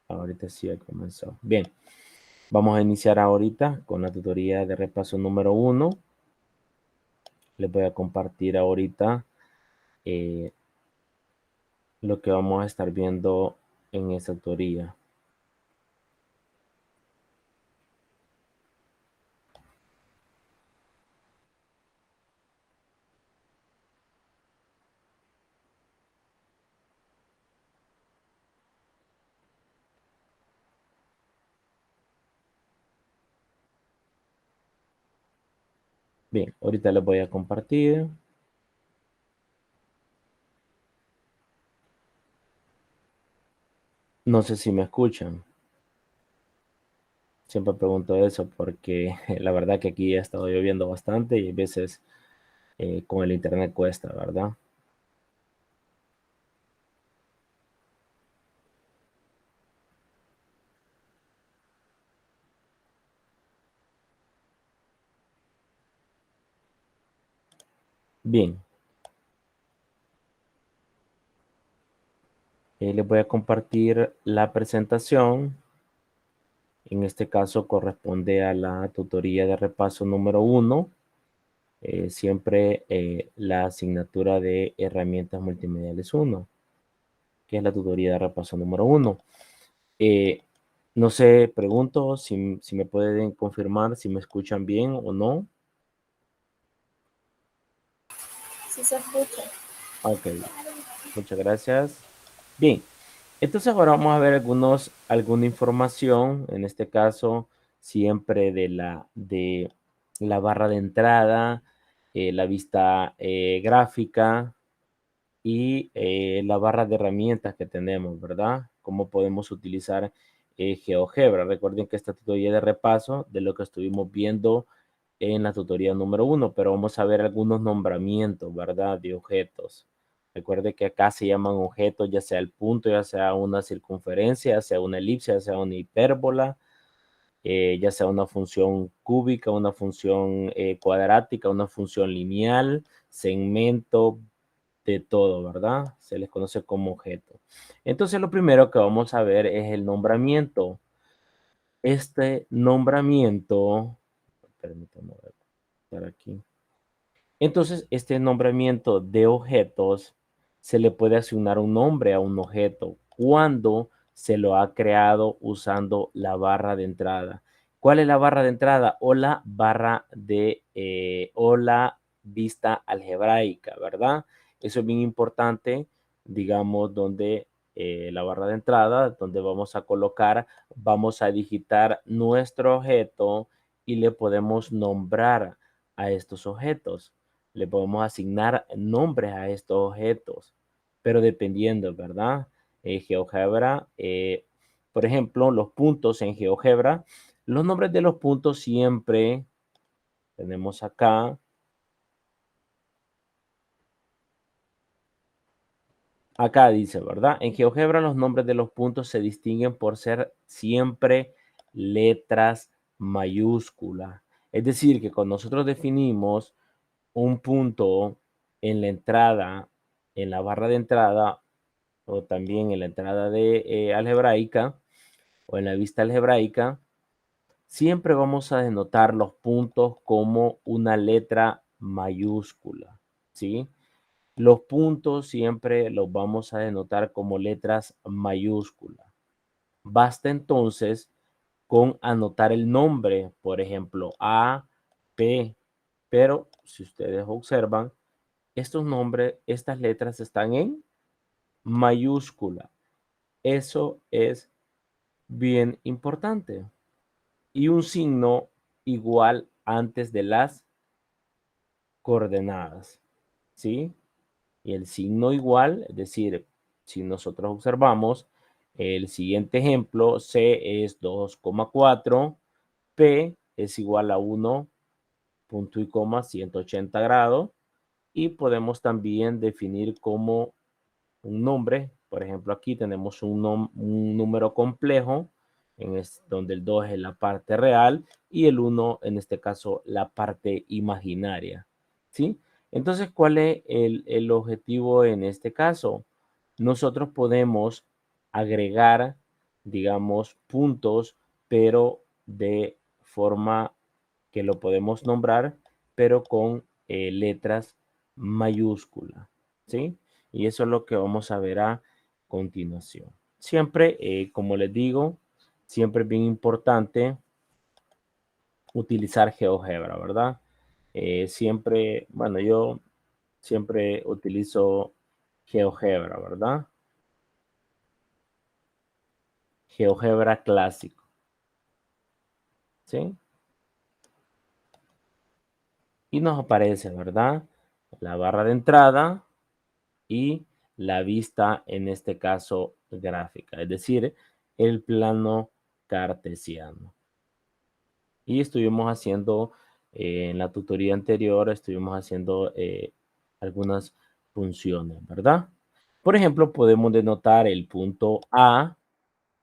Ahorita sí ya comenzó. Bien, vamos a iniciar ahorita con la tutoría de repaso número 1. Les voy a compartir ahorita eh, lo que vamos a estar viendo en esta tutoría. Bien, ahorita les voy a compartir. No sé si me escuchan. Siempre pregunto eso porque la verdad que aquí ha estado lloviendo bastante y a veces con el internet cuesta, ¿verdad? Bien, les voy a compartir la presentación. En este caso corresponde a la tutoría de repaso número 1. Siempre la asignatura de herramientas multimediales 1, que es la tutoría de repaso número 1. No sé, pregunto si me pueden confirmar si me escuchan bien o no. Sí se escucha. Ok, muchas gracias. Bien, entonces ahora vamos a ver alguna información, en este caso siempre de la barra de entrada, la vista gráfica y la barra de herramientas que tenemos, ¿verdad? Cómo podemos utilizar GeoGebra. Recuerden que esta tutoría de repaso de lo que estuvimos viendo en la tutoría número 1, pero vamos a ver algunos nombramientos, ¿verdad? De objetos. Recuerde que acá se llaman objetos, ya sea el punto, ya sea una circunferencia, ya sea una elipse, ya sea una hipérbola, ya sea una función cúbica, una función cuadrática, una función lineal, segmento, de todo, ¿verdad? Se les conoce como objeto. Entonces, lo primero que vamos a ver es el nombramiento. Este nombramiento, permítanme estar aquí. Entonces, este nombramiento de objetos se le puede asignar un nombre a un objeto cuando se lo ha creado usando la barra de entrada. ¿Cuál es la barra de entrada? O la barra de, o la vista algebraica, ¿verdad? Eso es bien importante, digamos, donde la barra de entrada, donde vamos a colocar, vamos a digitar nuestro objeto y le podemos nombrar a estos objetos. Le podemos asignar nombres a estos objetos, pero dependiendo, ¿verdad? GeoGebra, por ejemplo, los puntos en GeoGebra, los nombres de los puntos siempre tenemos acá dice, ¿verdad? En GeoGebra los nombres de los puntos se distinguen por ser siempre letras mayúsculas. Es decir, que cuando nosotros definimos un punto en la entrada, en la barra de entrada, o también en la entrada de algebraica o en la vista algebraica, siempre vamos a denotar los puntos como una letra mayúscula, ¿sí? Los puntos siempre los vamos a denotar como letras mayúsculas. Basta entonces con anotar el nombre, por ejemplo, A, P, pero si ustedes observan, estos nombres, estas letras están en mayúscula. Eso es bien importante. Y un signo igual antes de las coordenadas, ¿sí? Y el signo igual, es decir, si nosotros observamos el siguiente ejemplo, C es 2,4, P es igual a 1, punto y coma, 180 grados, y podemos también definir como un nombre. Por ejemplo, aquí tenemos un número complejo, donde el 2 es la parte real y el 1, en este caso, la parte imaginaria. ¿Sí? Entonces, ¿cuál es el objetivo en este caso? Nosotros podemos agregar digamos, puntos, pero de forma que lo podemos nombrar, pero con letras mayúsculas, ¿sí? Y eso es lo que vamos a ver a continuación. Siempre, como les digo, siempre es bien importante utilizar GeoGebra, ¿verdad? Siempre, bueno, yo siempre utilizo GeoGebra, ¿verdad? GeoGebra clásico, ¿sí? Y nos aparece, ¿verdad? La barra de entrada y la vista, en este caso, gráfica, es decir, el plano cartesiano. Y estuvimos haciendo, en la tutoría anterior, estuvimos haciendo algunas funciones, ¿verdad? Por ejemplo, podemos denotar el punto A,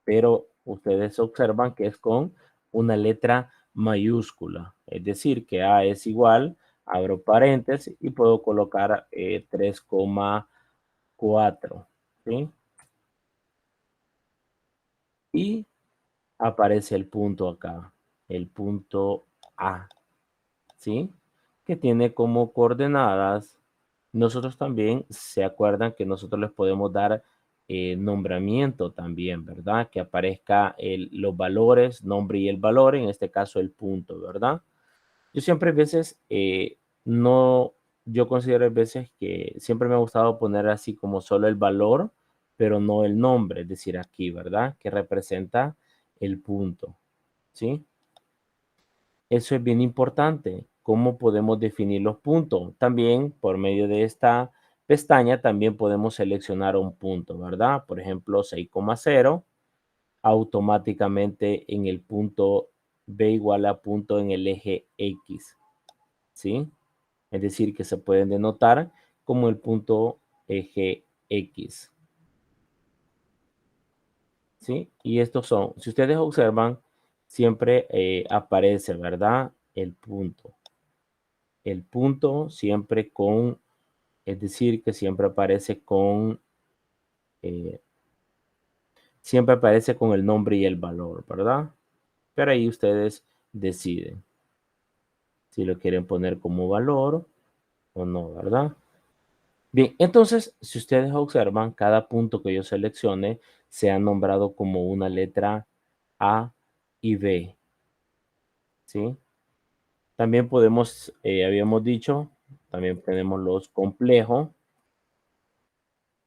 pero ustedes observan que es con una letra mayúscula, es decir, que A es igual, abro paréntesis y puedo colocar 3,4, ¿sí? Y aparece el punto acá, el punto A, ¿sí? Que tiene como coordenadas. Nosotros también, se acuerdan que nosotros les podemos dar nombramiento también, ¿verdad? Que aparezca los valores, nombre y el valor, en este caso el punto, ¿verdad? Yo siempre a veces, no, yo considero a veces que siempre me ha gustado poner así como solo el valor, pero no el nombre, es decir, aquí, ¿verdad? Que representa el punto, ¿sí? Eso es bien importante. ¿Cómo podemos definir los puntos? También por medio de esta pestaña también podemos seleccionar un punto, ¿verdad? Por ejemplo, 6,0 automáticamente en el punto B igual a punto en el eje X, ¿sí? Es decir, que se pueden denotar como el punto eje X, ¿sí? Y estos son, si ustedes observan, siempre aparece, ¿verdad? El punto siempre con, es decir, que eh, siempre aparece con el nombre y el valor, ¿verdad? Pero ahí ustedes deciden si lo quieren poner como valor o no, ¿verdad? Bien, entonces, si ustedes observan, cada punto que yo seleccione se ha nombrado como una letra A y B, ¿sí? También podemos, habíamos dicho, también tenemos los complejos.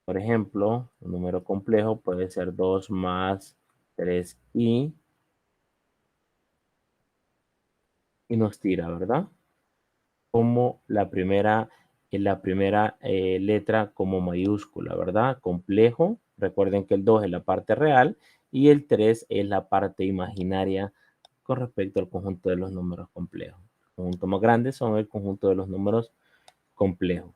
Por ejemplo, un número complejo puede ser 2 más 3i y nos tira, ¿verdad? Como la primera letra como mayúscula, ¿verdad? Complejo. Recuerden que el 2 es la parte real y el 3 es la parte imaginaria con respecto al conjunto de los números complejos. Los conjuntos más grandes son el conjunto de los números complejos.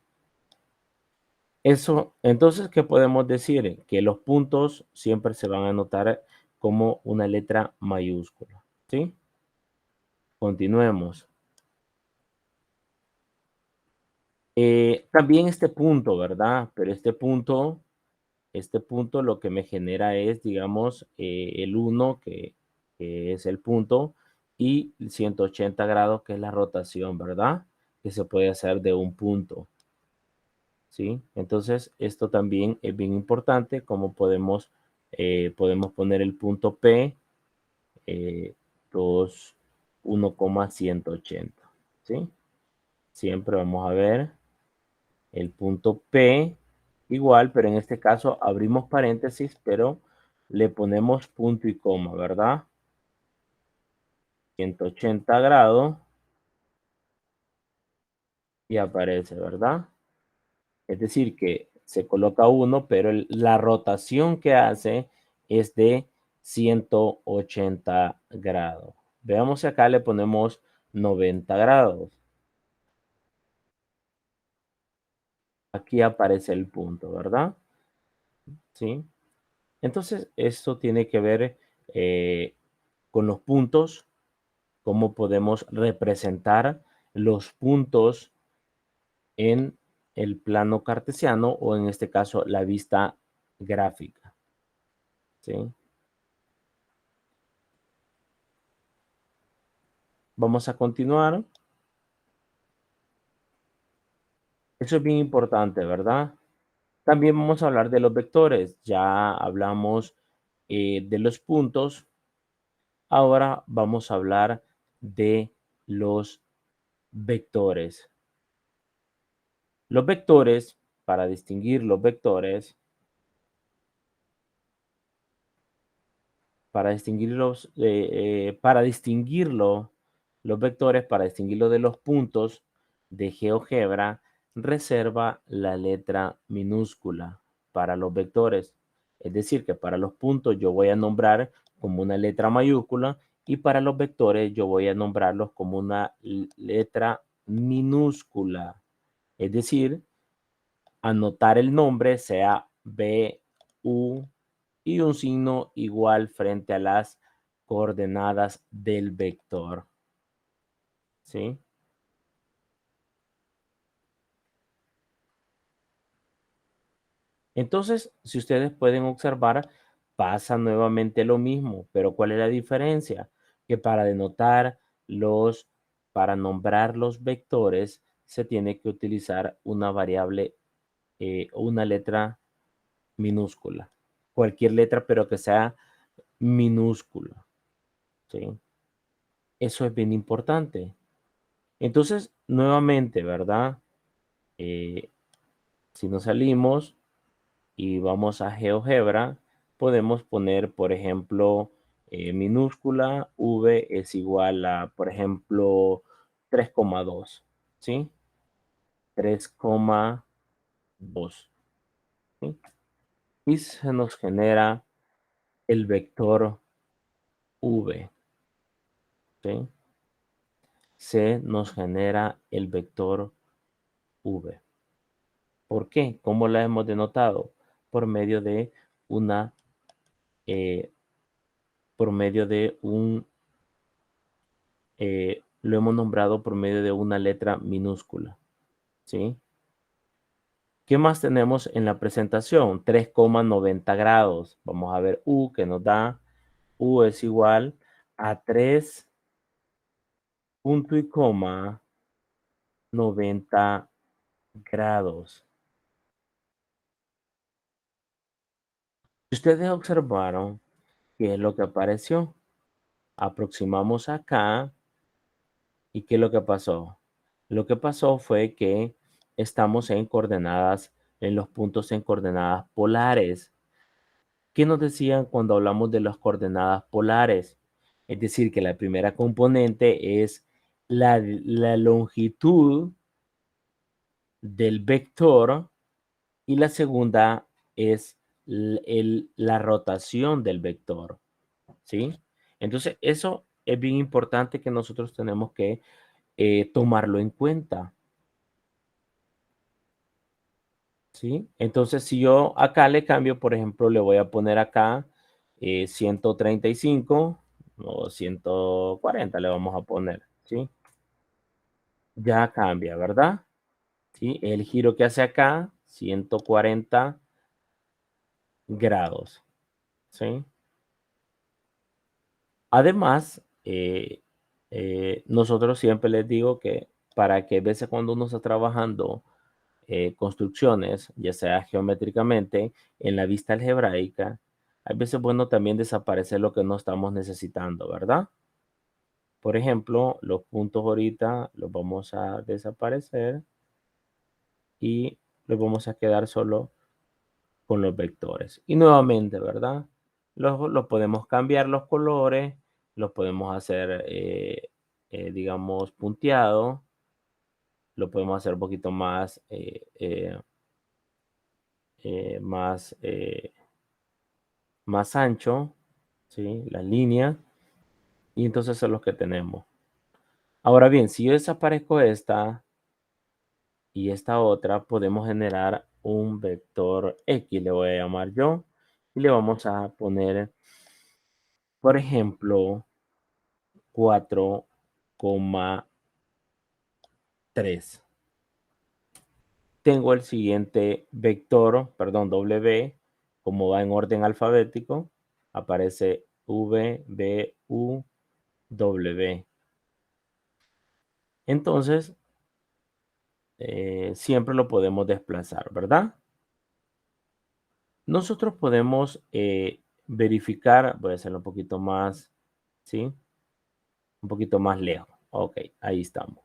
Eso, entonces, ¿qué podemos decir? Que los puntos siempre se van a anotar como una letra mayúscula, ¿sí? Continuemos. También este punto, ¿verdad? Pero este punto lo que me genera es, digamos, el 1, que es el punto, y 180 grados, que es la rotación, ¿verdad? Que se puede hacer de un punto, ¿sí? Entonces, esto también es bien importante, como podemos poner el punto P, 2, 1,180, ¿sí? Siempre vamos a ver el punto P igual, pero en este caso abrimos paréntesis, pero le ponemos punto y coma, ¿verdad? 180 grados y aparece, ¿verdad? Es decir, que se coloca 1, pero la rotación que hace es de 180 grados. Veamos si acá le ponemos 90 grados. Aquí aparece el punto, ¿verdad? ¿Sí? Entonces, esto tiene que ver con los puntos, cómo podemos representar los puntos en el plano cartesiano o en este caso la vista gráfica, ¿sí? vamos a continuar. Eso es bien importante, ¿verdad? También vamos a hablar de los vectores. Ya hablamos de los puntos. Ahora vamos a hablar de los vectores. Los vectores, para distinguir los vectores, para distinguirlo, los vectores, para distinguirlo de los puntos de GeoGebra, reserva la letra minúscula para los vectores. Es decir, que para los puntos yo voy a nombrar como una letra mayúscula y para los vectores yo voy a nombrarlos como una letra minúscula. Es decir, anotar el nombre sea B, U y un signo igual frente a las coordenadas del vector. ¿Sí? Entonces, si ustedes pueden observar, pasa nuevamente lo mismo, pero ¿cuál es la diferencia? Que para denotar para nombrar los vectores, se tiene que utilizar una variable o una letra minúscula. Cualquier letra, pero que sea minúscula. ¿Sí? Eso es bien importante. Entonces, nuevamente, ¿verdad? Eh, si nos salimos y vamos a GeoGebra, podemos poner, por ejemplo, minúscula V es igual a, por ejemplo, 3,2, ¿sí? 3,2, ¿sí? Y se nos genera el vector V, ¿sí? Se nos genera el vector V. ¿Por qué? ¿Cómo la hemos denotado? Por medio de una, eh, por medio de un, lo hemos nombrado por medio de una letra minúscula, ¿sí? ¿Qué más tenemos en la presentación? 3,90 grados. Vamos a ver U que nos da, U es igual a 3 punto y coma 90 grados. Ustedes observaron qué es lo que apareció. Aproximamos acá. ¿Y qué es lo que pasó? Lo que pasó fue que estamos en coordenadas, en los puntos en coordenadas polares. ¿Qué nos decían cuando hablamos de las coordenadas polares? Es decir, que la primera componente es la longitud del vector y la segunda es la rotación del vector, ¿sí? Entonces, eso es bien importante que nosotros tenemos que tomarlo en cuenta, ¿sí? Entonces, si yo acá le cambio, por ejemplo, le voy a poner acá 135 o 140 le vamos a poner, ¿sí? Ya cambia, ¿verdad? ¿Sí? El giro que hace acá, 140 grados, ¿sí? Además, nosotros siempre les digo que para que a veces cuando uno está trabajando construcciones, ya sea geométricamente, en la vista algebraica, hay veces bueno también desaparecer lo que no estamos necesitando, ¿verdad? Por ejemplo, los puntos ahorita los vamos a desaparecer y los vamos a quedar solo con los vectores. Y nuevamente, ¿verdad? Los podemos cambiar los colores, los podemos hacer, digamos, punteado, lo podemos hacer un poquito más, más, más ancho, ¿sí? La línea, y entonces son los que tenemos. Ahora bien, si yo desaparezco esta y esta otra, podemos generar un vector X, le voy a llamar yo, y le vamos a poner, por ejemplo, 4,3. Tengo el siguiente vector, perdón, W, como va en orden alfabético, aparece V, B, U, W. entonces siempre lo podemos desplazar, ¿verdad? Nosotros podemos verificar, voy a hacerlo un poquito más, ¿sí? Un poquito más lejos. Ok, ahí estamos.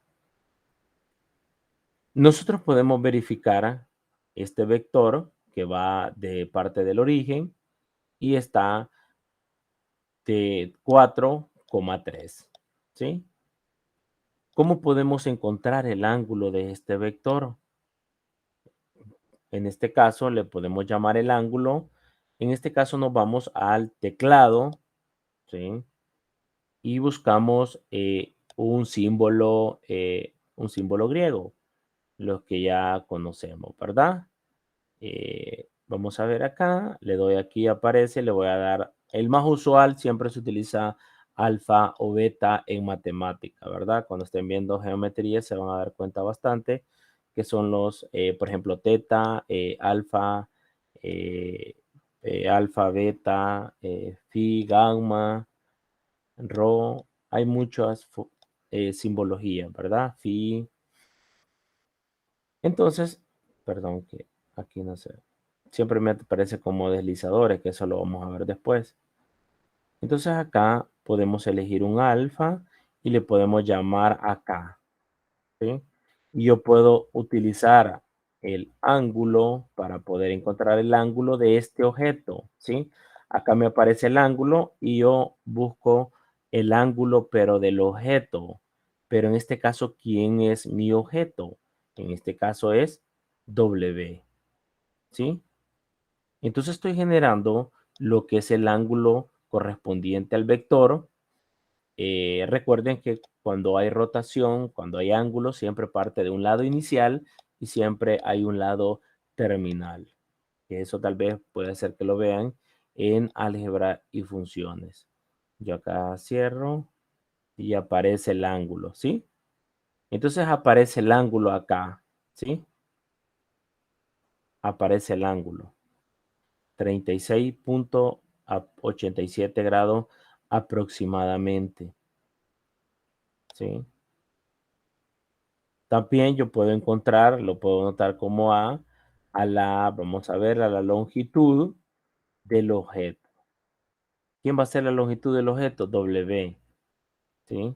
Nosotros podemos verificar este vector que va de parte del origen y está de 4,3, ¿sí? ¿Cómo podemos encontrar el ángulo de este vector? En este caso le podemos llamar el ángulo. En este caso nos vamos al teclado, ¿sí? Y buscamos un símbolo griego, los que ya conocemos, ¿verdad? Vamos a ver acá, le doy aquí, aparece, le voy a dar, el más usual siempre se utiliza alfa o beta en matemática, ¿verdad? Cuando estén viendo geometría se van a dar cuenta bastante que son los, por ejemplo, teta, eh, alfa, beta, phi, gamma, rho, hay muchas simbologías, ¿verdad? Phi. Entonces, perdón que aquí no sé. Siempre me aparece como deslizadores, que eso lo vamos a ver después. Entonces acá podemos elegir un alfa y le podemos llamar acá, ¿sí? Y yo puedo utilizar el ángulo para poder encontrar el ángulo de este objeto, ¿sí? Acá me aparece el ángulo y yo busco el ángulo, pero del objeto. Pero en este caso, ¿quién es mi objeto? En este caso es W, ¿sí? Entonces estoy generando lo que es el ángulo correspondiente al vector. Recuerden que cuando hay rotación, cuando hay ángulo, siempre parte de un lado inicial y siempre hay un lado terminal. Eso tal vez puede ser que lo vean en álgebra y funciones. Yo acá cierro y aparece el ángulo, ¿sí? Entonces aparece el ángulo acá, ¿sí? Aparece el ángulo. 36,87 grados aproximadamente, ¿sí? También yo puedo encontrar, lo puedo notar como vamos a ver, a la longitud del objeto. ¿Quién va a ser la longitud del objeto? W, ¿sí?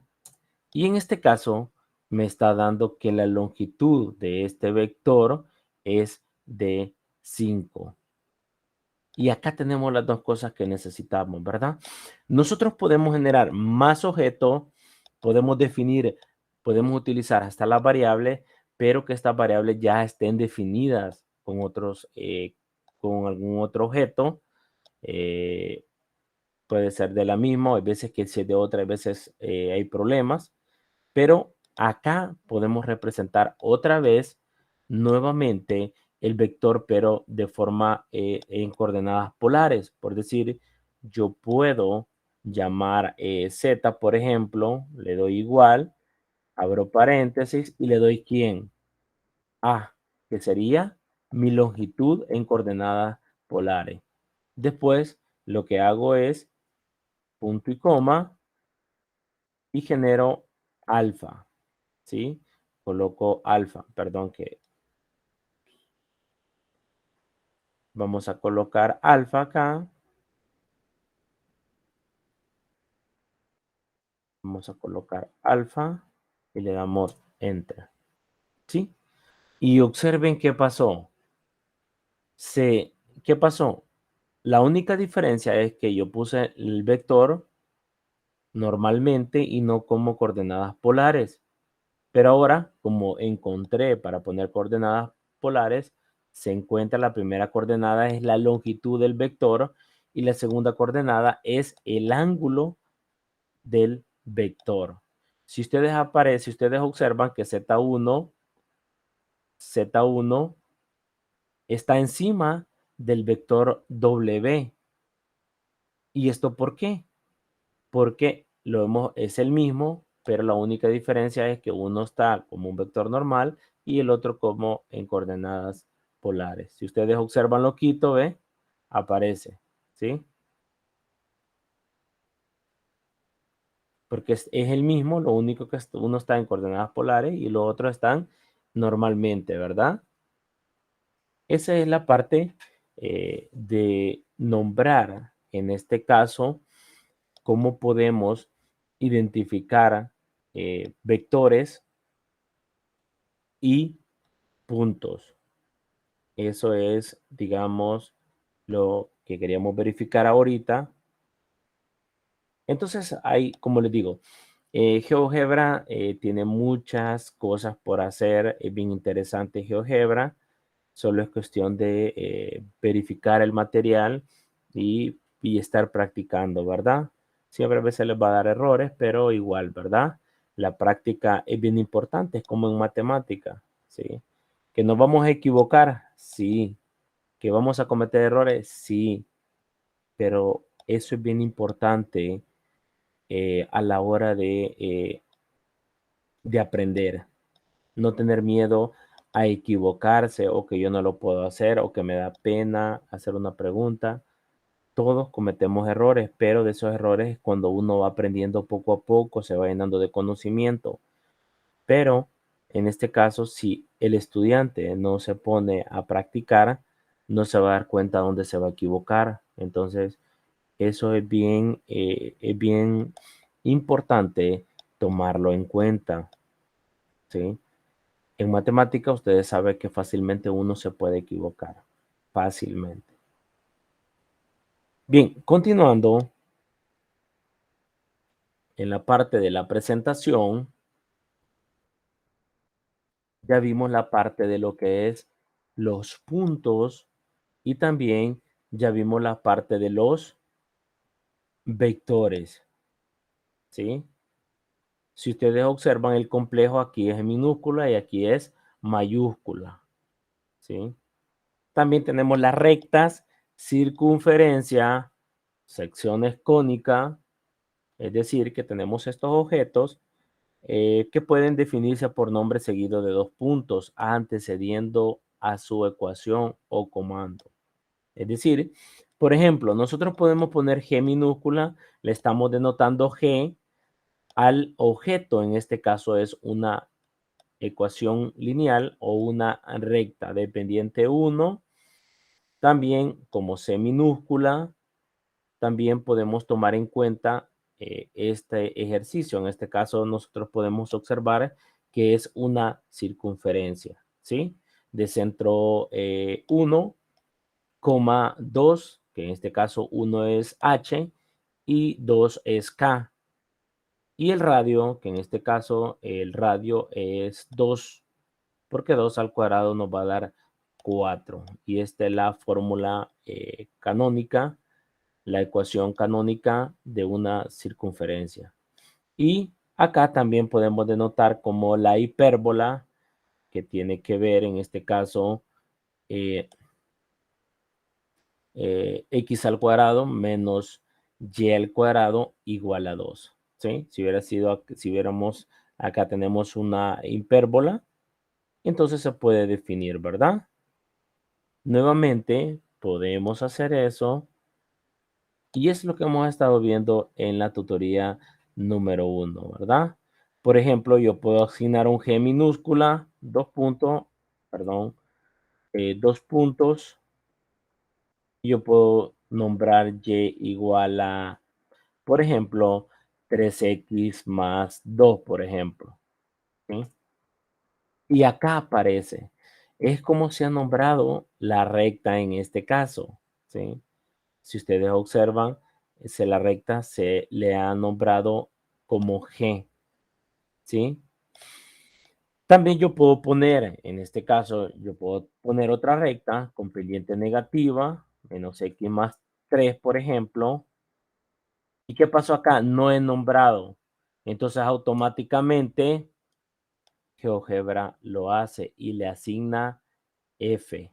Y en este caso me está dando que la longitud de este vector es de 5. Y acá tenemos las dos cosas que necesitamos, ¿verdad? Nosotros podemos generar más objetos, podemos definir, podemos utilizar hasta las variables, pero que estas variables ya estén definidas con otros, con algún otro objeto. Puede ser de la misma, hay veces que si es de otra, hay veces hay problemas. Pero acá podemos representar otra vez nuevamente el vector, pero de forma en coordenadas polares. Por decir, yo puedo llamar z, por ejemplo, le doy igual, abro paréntesis y le doy ¿quién? A, que sería mi longitud en coordenadas polares. Después, lo que hago es punto y coma y genero alfa. ¿Sí? Coloco alfa, perdón que vamos a colocar alfa acá. Vamos a colocar alfa y le damos enter, ¿sí? Y observen qué pasó. ¿Qué pasó? La única diferencia es que yo puse el vector normalmente y no como coordenadas polares. Pero ahora, como encontré para poner coordenadas polares, se encuentra la primera coordenada es la longitud del vector y la segunda coordenada es el ángulo del vector. Si ustedes observan que Z1 está encima del vector W. ¿Y esto por qué? Porque es el mismo, pero la única diferencia es que uno está como un vector normal y el otro como en coordenadas polares. Si ustedes observan lo quito, ¿ve? Aparece, ¿sí? porque es el mismo, lo único que uno está en coordenadas polares y los otros están normalmente, ¿verdad? Esa es la parte de nombrar, en este caso, cómo podemos identificar vectores y puntos. Eso es, digamos, lo que queríamos verificar ahorita. Entonces, hay, como les digo, GeoGebra tiene muchas cosas por hacer. Es bien interesante GeoGebra. Solo es cuestión de verificar el material y estar practicando, ¿verdad? Siempre a veces les va a dar errores, pero igual, ¿verdad? La práctica es bien importante, es como en matemática, ¿sí? ¿Que nos vamos a equivocar? Sí. ¿Que vamos a cometer errores? Sí. Pero eso es bien importante a la hora de aprender. No tener miedo a equivocarse o que yo no lo puedo hacer o que me da pena hacer una pregunta. Todos cometemos errores, pero de esos errores es cuando uno va aprendiendo poco a poco, se va llenando de conocimiento. Pero en este caso, si el estudiante no se pone a practicar, no se va a dar cuenta dónde se va a equivocar. Entonces, eso es bien importante tomarlo en cuenta, ¿sí? En matemática, ustedes saben que fácilmente uno se puede equivocar. Fácilmente. Bien, continuando en la parte de la presentación, ya vimos la parte de lo que es los puntos y también ya vimos la parte de los vectores, ¿sí? Si ustedes observan el complejo, aquí es en minúscula y aquí es mayúscula, ¿sí? También tenemos las rectas, circunferencia, secciones cónicas, es decir, que tenemos estos objetos que pueden definirse por nombre seguido de dos puntos antecediendo a su ecuación o comando. Es decir, por ejemplo, nosotros podemos poner G minúscula, le estamos denotando G al objeto, en este caso es una ecuación lineal o una recta de pendiente 1. También como C minúscula, también podemos tomar en cuenta este ejercicio. En este caso, nosotros podemos observar que es una circunferencia, ¿sí? De centro 1,2, que en este caso 1 es H y 2 es K. Y el radio, que en este caso el radio es 2, porque 2 al cuadrado nos va a dar 4. Y esta es la fórmula canónica, la ecuación canónica de una circunferencia. Y acá también podemos denotar como la hipérbola, que tiene que ver en este caso eh, x al cuadrado menos y al cuadrado igual a 2. ¿Sí? Si hubiera sido, si hubiéramos, acá tenemos una hipérbola, entonces se puede definir, ¿verdad? Nuevamente podemos hacer eso. Y es lo que hemos estado viendo en la tutoría número 1, ¿verdad? Por ejemplo, yo puedo asignar un G minúscula, dos puntos, perdón, 2 puntos. Yo puedo nombrar Y igual a, por ejemplo, 3x más 2, por ejemplo. ¿Sí? Y acá aparece. Es como se ha nombrado la recta en este caso. ¿Sí? Si ustedes observan, la recta se le ha nombrado como G, ¿sí? También yo puedo poner, en este caso, yo puedo poner otra recta con pendiente negativa, menos x más 3, por ejemplo. ¿Y qué pasó acá? No he nombrado. Entonces, automáticamente, GeoGebra lo hace y le asigna F.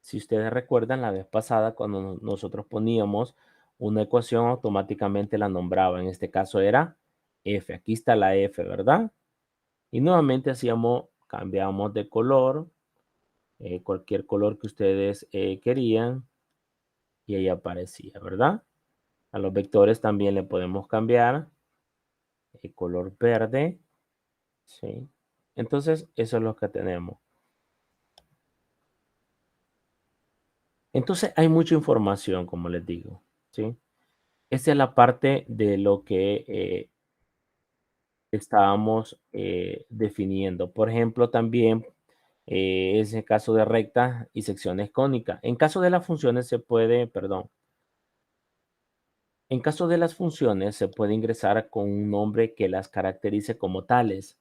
Si ustedes recuerdan la vez pasada, cuando nosotros poníamos una ecuación, automáticamente la nombraba. En este caso era F. Aquí está la F, ¿verdad? Y nuevamente cambiamos de color, cualquier color que ustedes querían, y ahí aparecía, ¿verdad? A los vectores también le podemos cambiar el color verde, ¿sí? Entonces, eso es lo que tenemos. Entonces, hay mucha información, como les digo, ¿sí? Esa es la parte de lo que estábamos definiendo. Por ejemplo, también es el caso de rectas y secciones cónicas. En caso de las funciones se puede, perdón, en caso de las funciones se puede ingresar con un nombre que las caracterice como tales.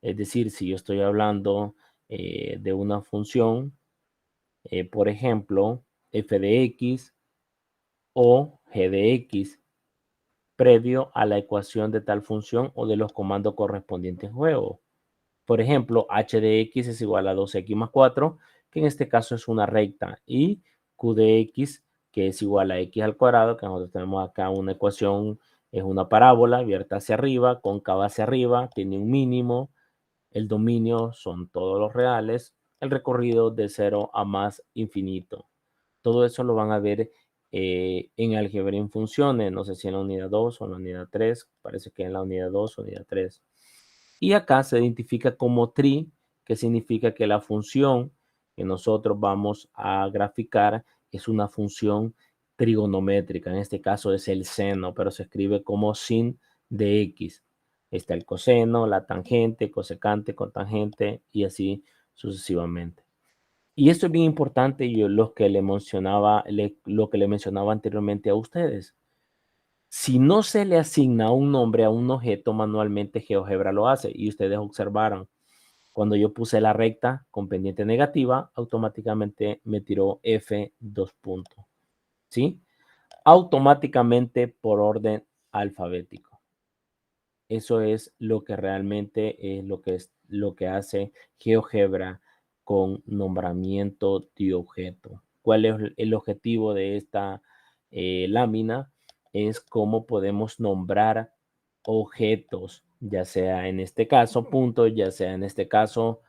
Es decir, si yo estoy hablando de una función, por ejemplo, f de x o g de x, previo a la ecuación de tal función o de los comandos correspondientes en juego. Por ejemplo, h de x es igual a 2x más 4, que en este caso es una recta, y q de x, que es igual a x al cuadrado, que nosotros tenemos acá una ecuación, es una parábola abierta hacia arriba, cóncava hacia arriba, tiene un mínimo, el dominio son todos los reales, el recorrido de 0 a más infinito. Todo eso lo van a ver en álgebra en funciones, no sé si en la unidad 2 o en la unidad 3, parece que en la unidad 2 o unidad 3. Y acá se identifica como tri, que significa que la función que nosotros vamos a graficar es una función trigonométrica. En este caso es el seno, pero se escribe como sin de x. Está el coseno, la tangente, cosecante, cotangente y así sucesivamente. Y esto es bien importante, yo lo que le mencionaba anteriormente a ustedes. Si no se le asigna un nombre a un objeto, manualmente GeoGebra lo hace. Y ustedes observaron, cuando yo puse la recta con pendiente negativa, automáticamente me tiró F dos puntos. ¿Sí? Automáticamente por orden alfabético. Eso es lo que realmente es lo que hace GeoGebra con nombramiento de objeto. ¿Cuál es el objetivo de esta lámina? Es cómo podemos nombrar objetos, ya sea en este caso puntos, ya sea en este caso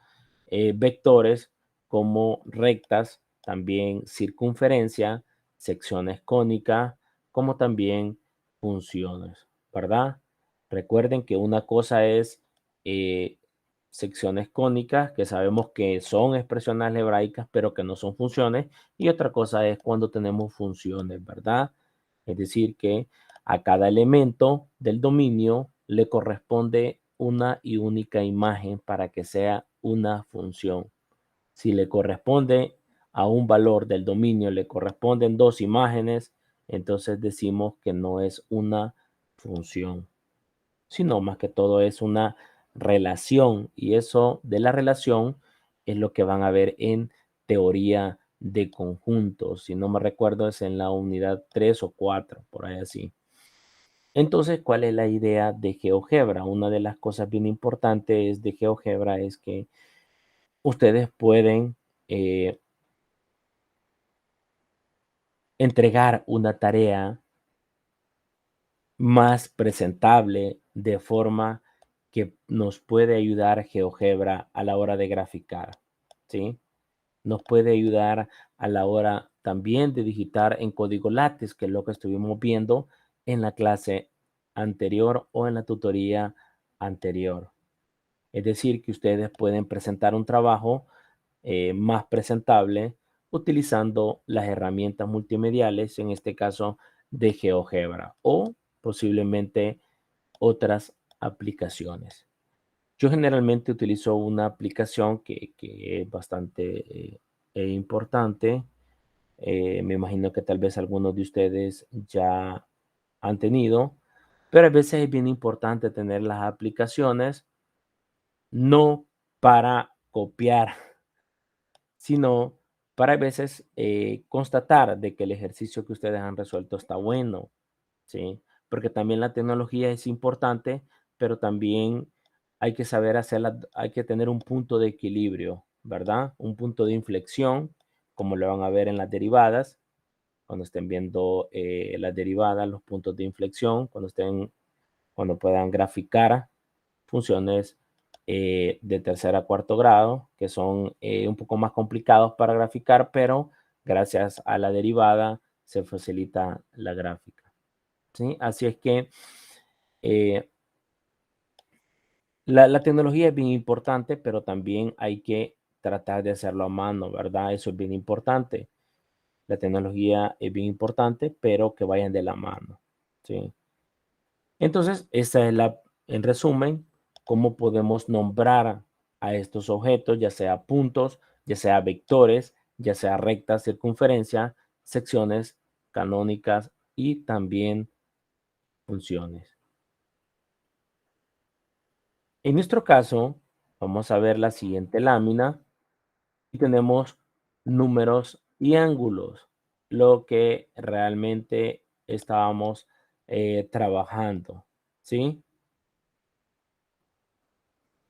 vectores, como rectas, también circunferencia, secciones cónicas, como también funciones, ¿verdad? Recuerden que una cosa es secciones cónicas, que sabemos que son expresiones algebraicas, pero que no son funciones, y otra cosa es cuando tenemos funciones, ¿verdad? Es decir, que a cada elemento del dominio le corresponde una y única imagen para que sea una función. Si le corresponde a un valor del dominio, le corresponden dos imágenes, entonces decimos que no es una función, sino más que todo es una relación. Y eso de la relación es lo que van a ver en teoría de conjuntos. Si no me recuerdo, es en la unidad 3 o 4, por ahí así. Entonces, ¿cuál es la idea de GeoGebra? Una de las cosas bien importantes de GeoGebra es que ustedes pueden entregar una tarea más presentable de forma que nos puede ayudar GeoGebra a la hora de graficar, ¿sí? Nos puede ayudar a la hora también de digitar en código látex, que es lo que estuvimos viendo en la clase anterior o en la tutoría anterior. Es decir, que ustedes pueden presentar un trabajo más presentable utilizando las herramientas multimediales, en este caso de GeoGebra o posiblemente otras aplicaciones. Yo generalmente utilizo una aplicación que es bastante importante. Me imagino que tal vez algunos de ustedes ya han tenido, pero a veces es bien importante tener las aplicaciones no para copiar, sino para a veces constatar de que el ejercicio que ustedes han resuelto está bueno, ¿sí? Porque también la tecnología es importante, pero también hay que saber hacerla, hay que tener un punto de equilibrio, ¿verdad? Un punto de inflexión, como lo van a ver en las derivadas, cuando estén viendo las derivadas, los puntos de inflexión, cuando puedan graficar funciones de tercer a cuarto grado, que son un poco más complicados para graficar, pero gracias a la derivada se facilita la gráfica. ¿sí? Así es que eh, la tecnología es bien importante, pero también hay que tratar de hacerlo a mano, ¿verdad? Eso es bien importante. La tecnología es bien importante, pero que vayan de la mano, ¿sí? Entonces, esta es en resumen, cómo podemos nombrar a estos objetos, ya sea puntos, ya sea vectores, ya sea rectas, circunferencia, secciones canónicas y también funciones. En nuestro caso, vamos a ver la siguiente lámina y tenemos números y ángulos, lo que realmente estábamos trabajando, ¿sí?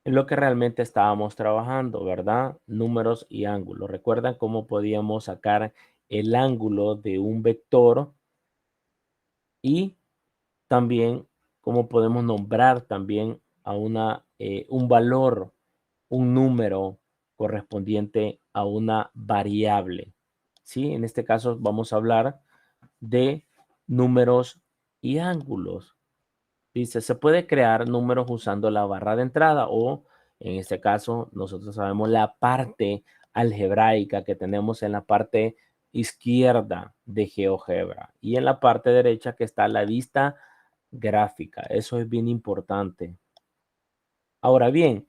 Es lo que realmente estábamos trabajando, ¿verdad? Números y ángulos. ¿Recuerdan cómo podíamos sacar el ángulo de un vector y también cómo podemos nombrar también a un valor, un número correspondiente a una variable? ¿Sí? En este caso vamos a hablar de números y ángulos. Dice, se puede crear números usando la barra de entrada o, en este caso, nosotros sabemos la parte algebraica que tenemos en la parte izquierda de GeoGebra y en la parte derecha que está la vista gráfica. Eso es bien importante. Ahora bien,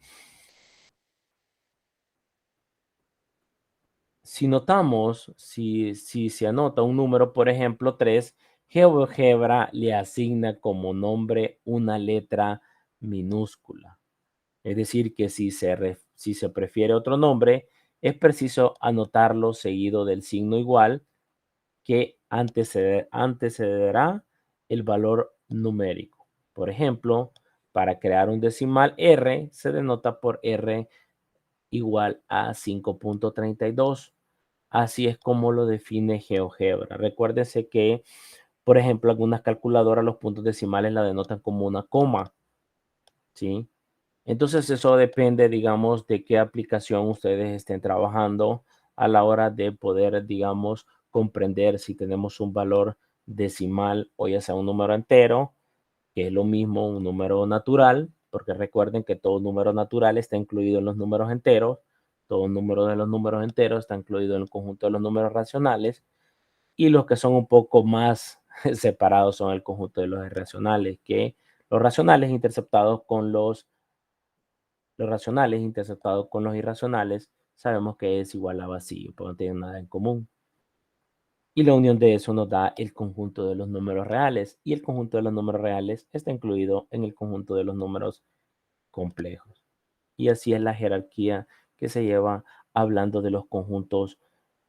si notamos, si se anota un número, por ejemplo, 3, GeoGebra le asigna como nombre una letra minúscula. Es decir, que si se prefiere otro nombre, es preciso anotarlo seguido del signo igual que antecederá el valor numérico. Por ejemplo, para crear un decimal R se denota por R igual a 5.32. Así es como lo define GeoGebra. Recuérdense que, por ejemplo, algunas calculadoras los puntos decimales la denotan como una coma, ¿sí? Entonces, eso depende, digamos, de qué aplicación ustedes estén trabajando a la hora de poder, digamos, comprender si tenemos un valor decimal o ya sea un número entero, que es lo mismo un número natural, porque recuerden que todo número natural está incluido en los números enteros, todo número de los números enteros está incluido en el conjunto de los números racionales, y los que son un poco más separados son el conjunto de los irracionales, que los racionales interceptados con los racionales interceptados con los irracionales, sabemos que es igual a vacío, porque no tienen nada en común. Y la unión de eso nos da el conjunto de los números reales. Y el conjunto de los números reales está incluido en el conjunto de los números complejos. Y así es la jerarquía que se lleva hablando de los conjuntos,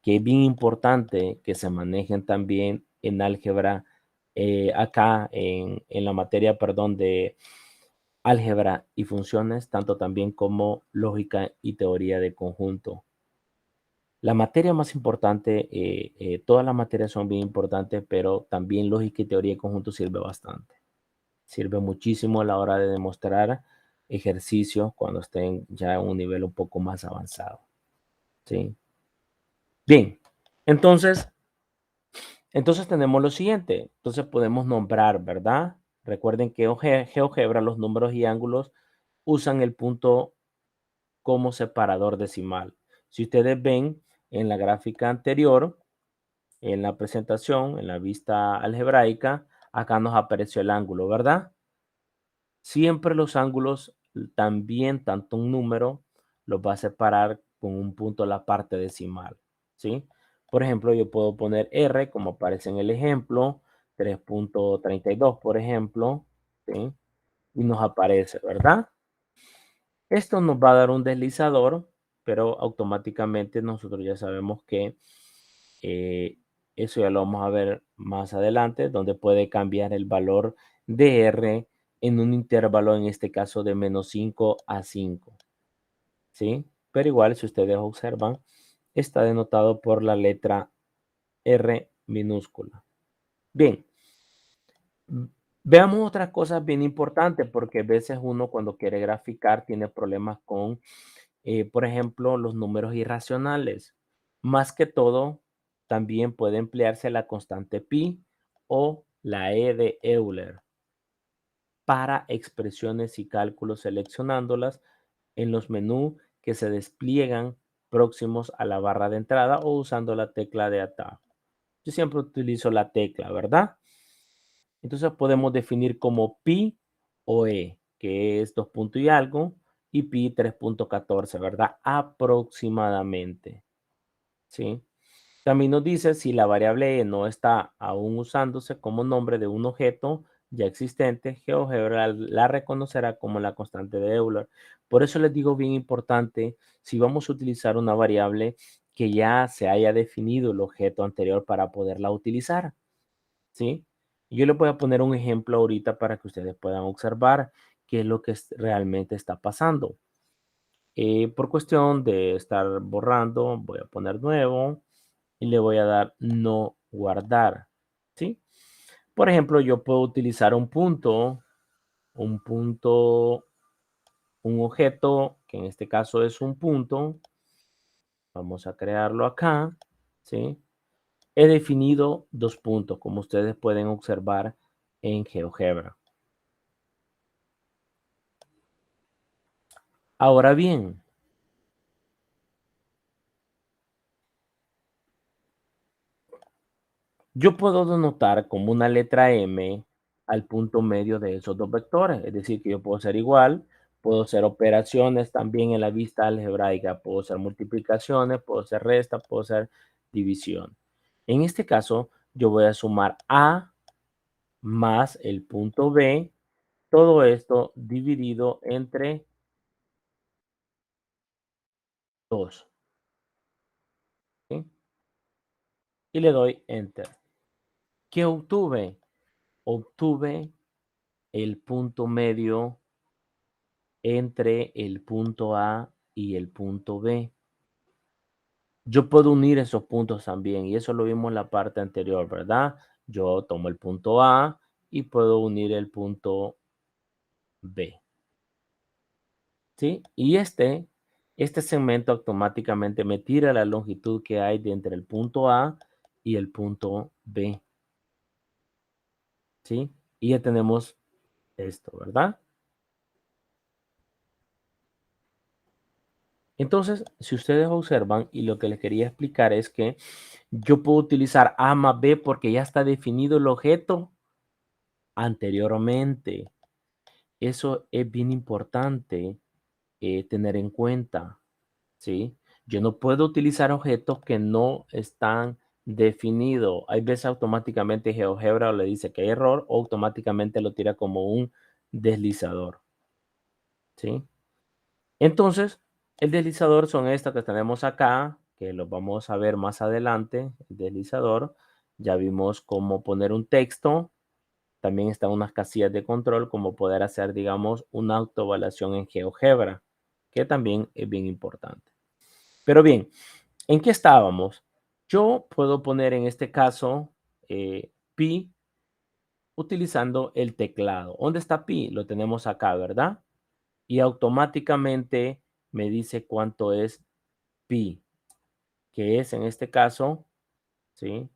que es bien importante que se manejen también en álgebra, acá en la materia, perdón, de álgebra y funciones, tanto también como lógica y teoría de conjunto. La materia más importante, todas las materias son bien importantes, pero también lógica y teoría de conjunto sirve bastante. Sirve muchísimo a la hora de demostrar ejercicios cuando estén ya en un nivel un poco más avanzado. ¿Sí? Bien, entonces, entonces tenemos lo siguiente. Entonces podemos nombrar, ¿verdad? Recuerden que GeoGebra, los números y ángulos usan el punto como separador decimal. Si ustedes ven en la gráfica anterior, en la presentación, en la vista algebraica, acá nos apareció el ángulo, ¿verdad? Siempre los ángulos, también tanto un número, los va a separar con un punto la parte decimal, ¿sí? Por ejemplo, yo puedo poner R, como aparece en el ejemplo, 3.32, por ejemplo, ¿sí? Y nos aparece, ¿verdad? Esto nos va a dar un deslizador, pero automáticamente nosotros ya sabemos que eh, eso ya lo vamos a ver más adelante, donde puede cambiar el valor de R en un intervalo, en este caso de -5 a 5, ¿sí? Pero igual, si ustedes observan, está denotado por la letra R minúscula. Bien, veamos otras cosas bien importantes, porque a veces uno cuando quiere graficar tiene problemas con, por ejemplo, los números irracionales. Más que todo, también puede emplearse la constante pi o la E de Euler para expresiones y cálculos seleccionándolas en los menús que se despliegan próximos a la barra de entrada o usando la tecla de atajo. Yo siempre utilizo la tecla, ¿verdad? Entonces podemos definir como pi o e, que es 2 puntos y algo, y pi 3.14, ¿verdad? Aproximadamente, ¿sí? También nos dice si la variable e no está aún usándose como nombre de un objeto ya existente, GeoGebra la reconocerá como la constante de Euler. Por eso les digo bien importante, si vamos a utilizar una variable que ya se haya definido el objeto anterior para poderla utilizar, ¿sí? Yo les voy a poner un ejemplo ahorita para que ustedes puedan observar qué es lo que realmente está pasando. Por cuestión de estar borrando, voy a poner nuevo y le voy a dar no guardar, ¿sí? Por ejemplo, yo puedo utilizar un punto, un objeto, que en este caso es un punto. Vamos a crearlo acá, ¿sí? He definido 2 puntos, como ustedes pueden observar en GeoGebra. Ahora bien, yo puedo denotar como una letra M al punto medio de esos 2 vectores, es decir, que yo puedo ser igual, puedo hacer operaciones también en la vista algebraica, puedo hacer multiplicaciones, puedo hacer resta, puedo hacer división. En este caso, yo voy a sumar A más el punto B, todo esto dividido entre 2, ¿sí? Y le doy Enter. ¿Qué obtuve? Obtuve el punto medio entre el punto A y el punto B. Yo puedo unir esos puntos también, y eso lo vimos en la parte anterior, ¿verdad? Yo tomo el punto A y puedo unir el punto B, ¿sí? Y este segmento automáticamente me tira la longitud que hay de entre el punto A y el punto B, ¿sí? Y ya tenemos esto, ¿verdad? Entonces, si ustedes observan, y lo que les quería explicar es que yo puedo utilizar A más B porque ya está definido el objeto anteriormente. Eso es bien importante tener en cuenta, ¿sí? Yo no puedo utilizar objetos que no están definidos. Hay veces automáticamente GeoGebra le dice que hay error o automáticamente lo tira como un deslizador, ¿sí? Entonces, el deslizador son estos que tenemos acá, que los vamos a ver más adelante, el deslizador. Ya vimos cómo poner un texto. También están unas casillas de control, como poder hacer, digamos, una autoevaluación en GeoGebra, que también es bien importante. Pero bien, ¿en qué estábamos? Yo puedo poner en este caso pi utilizando el teclado. ¿Dónde está pi? Lo tenemos acá, ¿verdad? Y automáticamente me dice cuánto es pi, que es en este caso, ¿sí?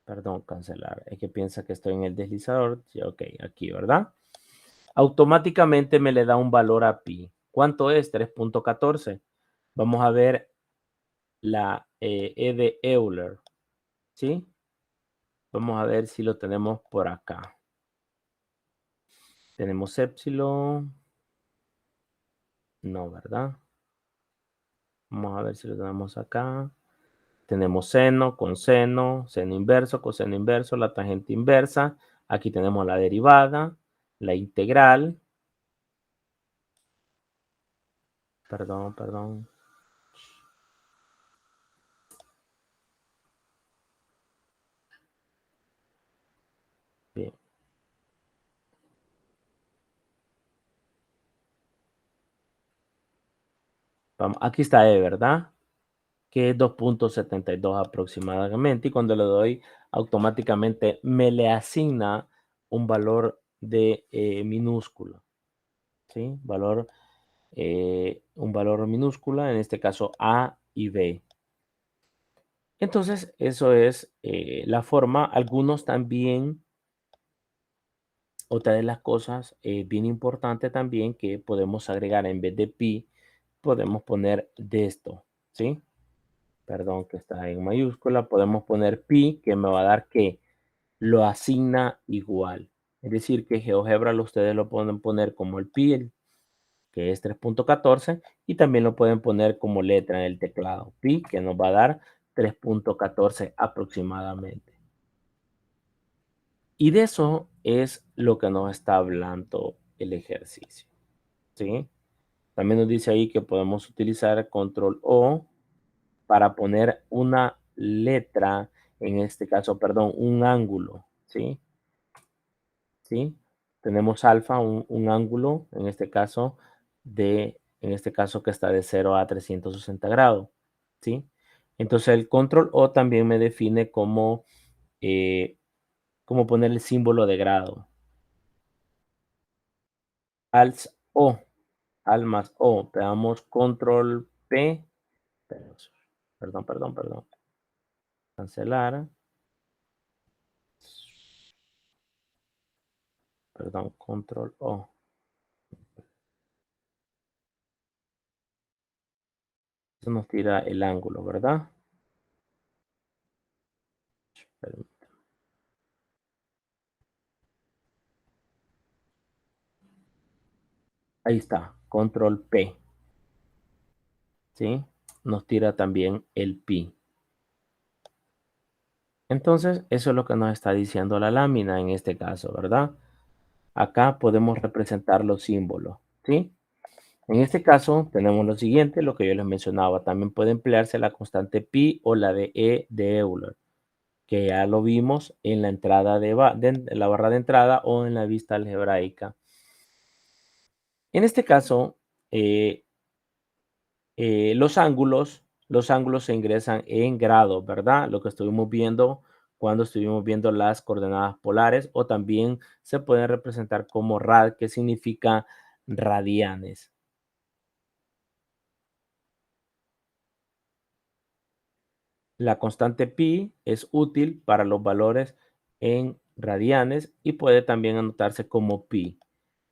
Perdón, cancelar. Es que piensa que estoy en el deslizador. Sí, ok, aquí, ¿verdad? Automáticamente me le da un valor a pi. ¿Cuánto es? 3.14. Vamos a ver la E de Euler, ¿sí? Vamos a ver si lo tenemos por acá. Tenemos epsilon. No, ¿verdad? Vamos a ver si lo tenemos acá. Tenemos seno, conseno, seno inverso, coseno inverso, la tangente inversa. Aquí tenemos la derivada, la integral. Perdón. Bien. Vamos, aquí está E, ¿verdad? Que es 2.72 aproximadamente. Y cuando le doy, automáticamente me le asigna un valor de minúsculo. ¿Sí? Un valor minúscula, en este caso A y B. Entonces, eso es la forma. Algunos también, otra de las cosas bien importante también que podemos agregar en vez de pi, podemos poner de esto, ¿sí? Perdón, que está en mayúscula. Podemos poner pi, que me va a dar que lo asigna igual. Es decir, que GeoGebra ustedes lo pueden poner como el pi, que es 3.14, y también lo pueden poner como letra en el teclado, pi, que nos va a dar 3.14 aproximadamente. Y de eso es lo que nos está hablando el ejercicio, ¿sí? También nos dice ahí que podemos utilizar control O para poner una letra, en este caso, perdón, un ángulo, ¿sí? ¿Sí? Tenemos alfa, un ángulo, en este caso que está de 0 a 360 grados, ¿sí? Entonces el control O también me define eh, cómo poner el símbolo de grado. Alt O, Alt más O, le damos control P, perdón, cancelar, perdón, control O. Eso nos tira el ángulo, ¿verdad? Ahí está, control P, ¿sí? Nos tira también el pi. Entonces, eso es lo que nos está diciendo la lámina en este caso, ¿verdad? Acá podemos representar los símbolos, ¿sí? En este caso, tenemos lo siguiente, lo que yo les mencionaba. También puede emplearse la constante pi o la de E de Euler, que ya lo vimos en la entrada de la barra de entrada o en la vista algebraica. En este caso, eh, los ángulos se ingresan en grados, ¿verdad? Lo que estuvimos viendo cuando estuvimos viendo las coordenadas polares, o también se pueden representar como rad, que significa radianes. La constante pi es útil para los valores en radianes y puede también anotarse como pi.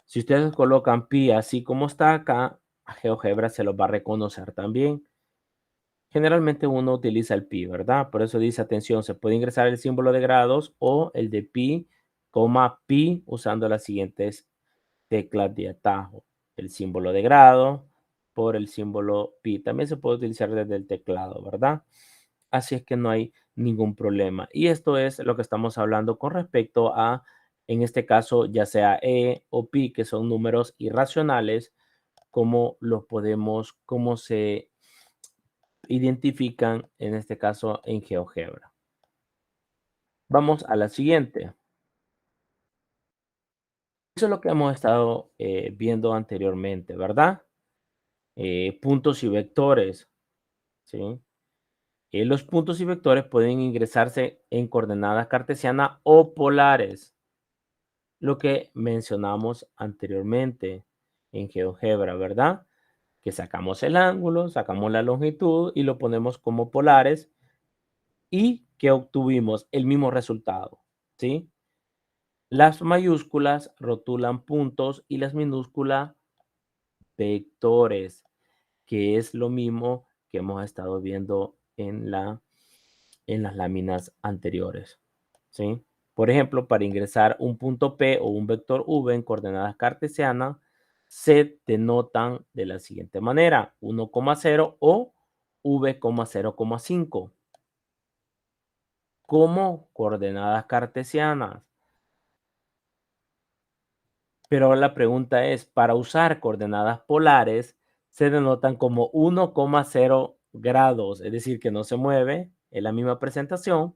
Si ustedes colocan pi así como está acá, a GeoGebra se los va a reconocer también. Generalmente uno utiliza el pi, ¿verdad? Por eso dice, atención, se puede ingresar el símbolo de grados o el de pi, pi, usando las siguientes teclas de atajo. El símbolo de grado por el símbolo pi. También se puede utilizar desde el teclado, ¿verdad? Así es que no hay ningún problema. Y esto es lo que estamos hablando con respecto a, en este caso, ya sea e o pi, que son números irracionales, cómo se identifican, en este caso, en GeoGebra. Vamos a la siguiente. Eso es lo que hemos estado viendo anteriormente, ¿verdad? Puntos y vectores, ¿sí? Los puntos y vectores pueden ingresarse en coordenadas cartesianas o polares, lo que mencionamos anteriormente en GeoGebra, ¿verdad? Que sacamos el ángulo, sacamos la longitud y lo ponemos como polares y que obtuvimos el mismo resultado, ¿sí? Las mayúsculas rotulan puntos y las minúsculas vectores, que es lo mismo que hemos estado viendo en las láminas anteriores, ¿sí? Por ejemplo, para ingresar un punto P o un vector V en coordenadas cartesianas, se denotan de la siguiente manera: 1,0 o V,0,5 como coordenadas cartesianas. Pero ahora la pregunta es, para usar coordenadas polares, se denotan como 1,0 grados, es decir, que no se mueve, en la misma presentación,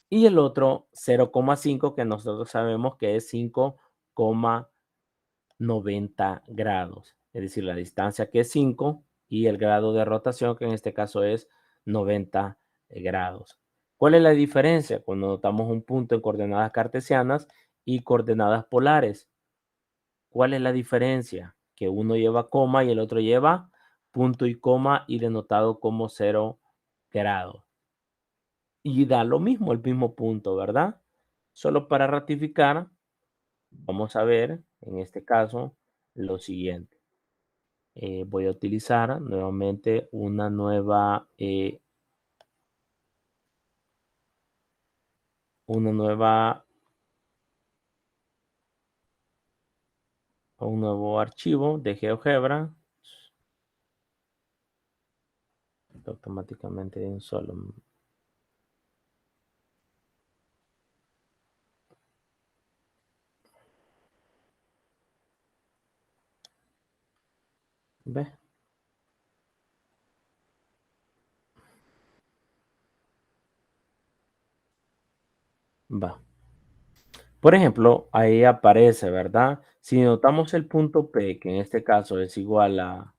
y el otro 0,5, que nosotros sabemos que es 5,90 grados, es decir, la distancia que es 5 y el grado de rotación, que en este caso es 90 grados. ¿Cuál es la diferencia cuando notamos un punto en coordenadas cartesianas y coordenadas polares? ¿Cuál es la diferencia? Que uno lleva coma y el otro lleva punto y coma y denotado como 0 grados. y da lo mismo, el mismo punto, ¿verdad? Solo para ratificar, vamos a ver, en este caso, lo siguiente. Voy a utilizar nuevamente una nueva, un nuevo archivo de GeoGebra automáticamente de un solo. ¿Ve? Va. Por ejemplo, ahí aparece, ¿verdad? Si notamos el punto P, que en este caso es igual a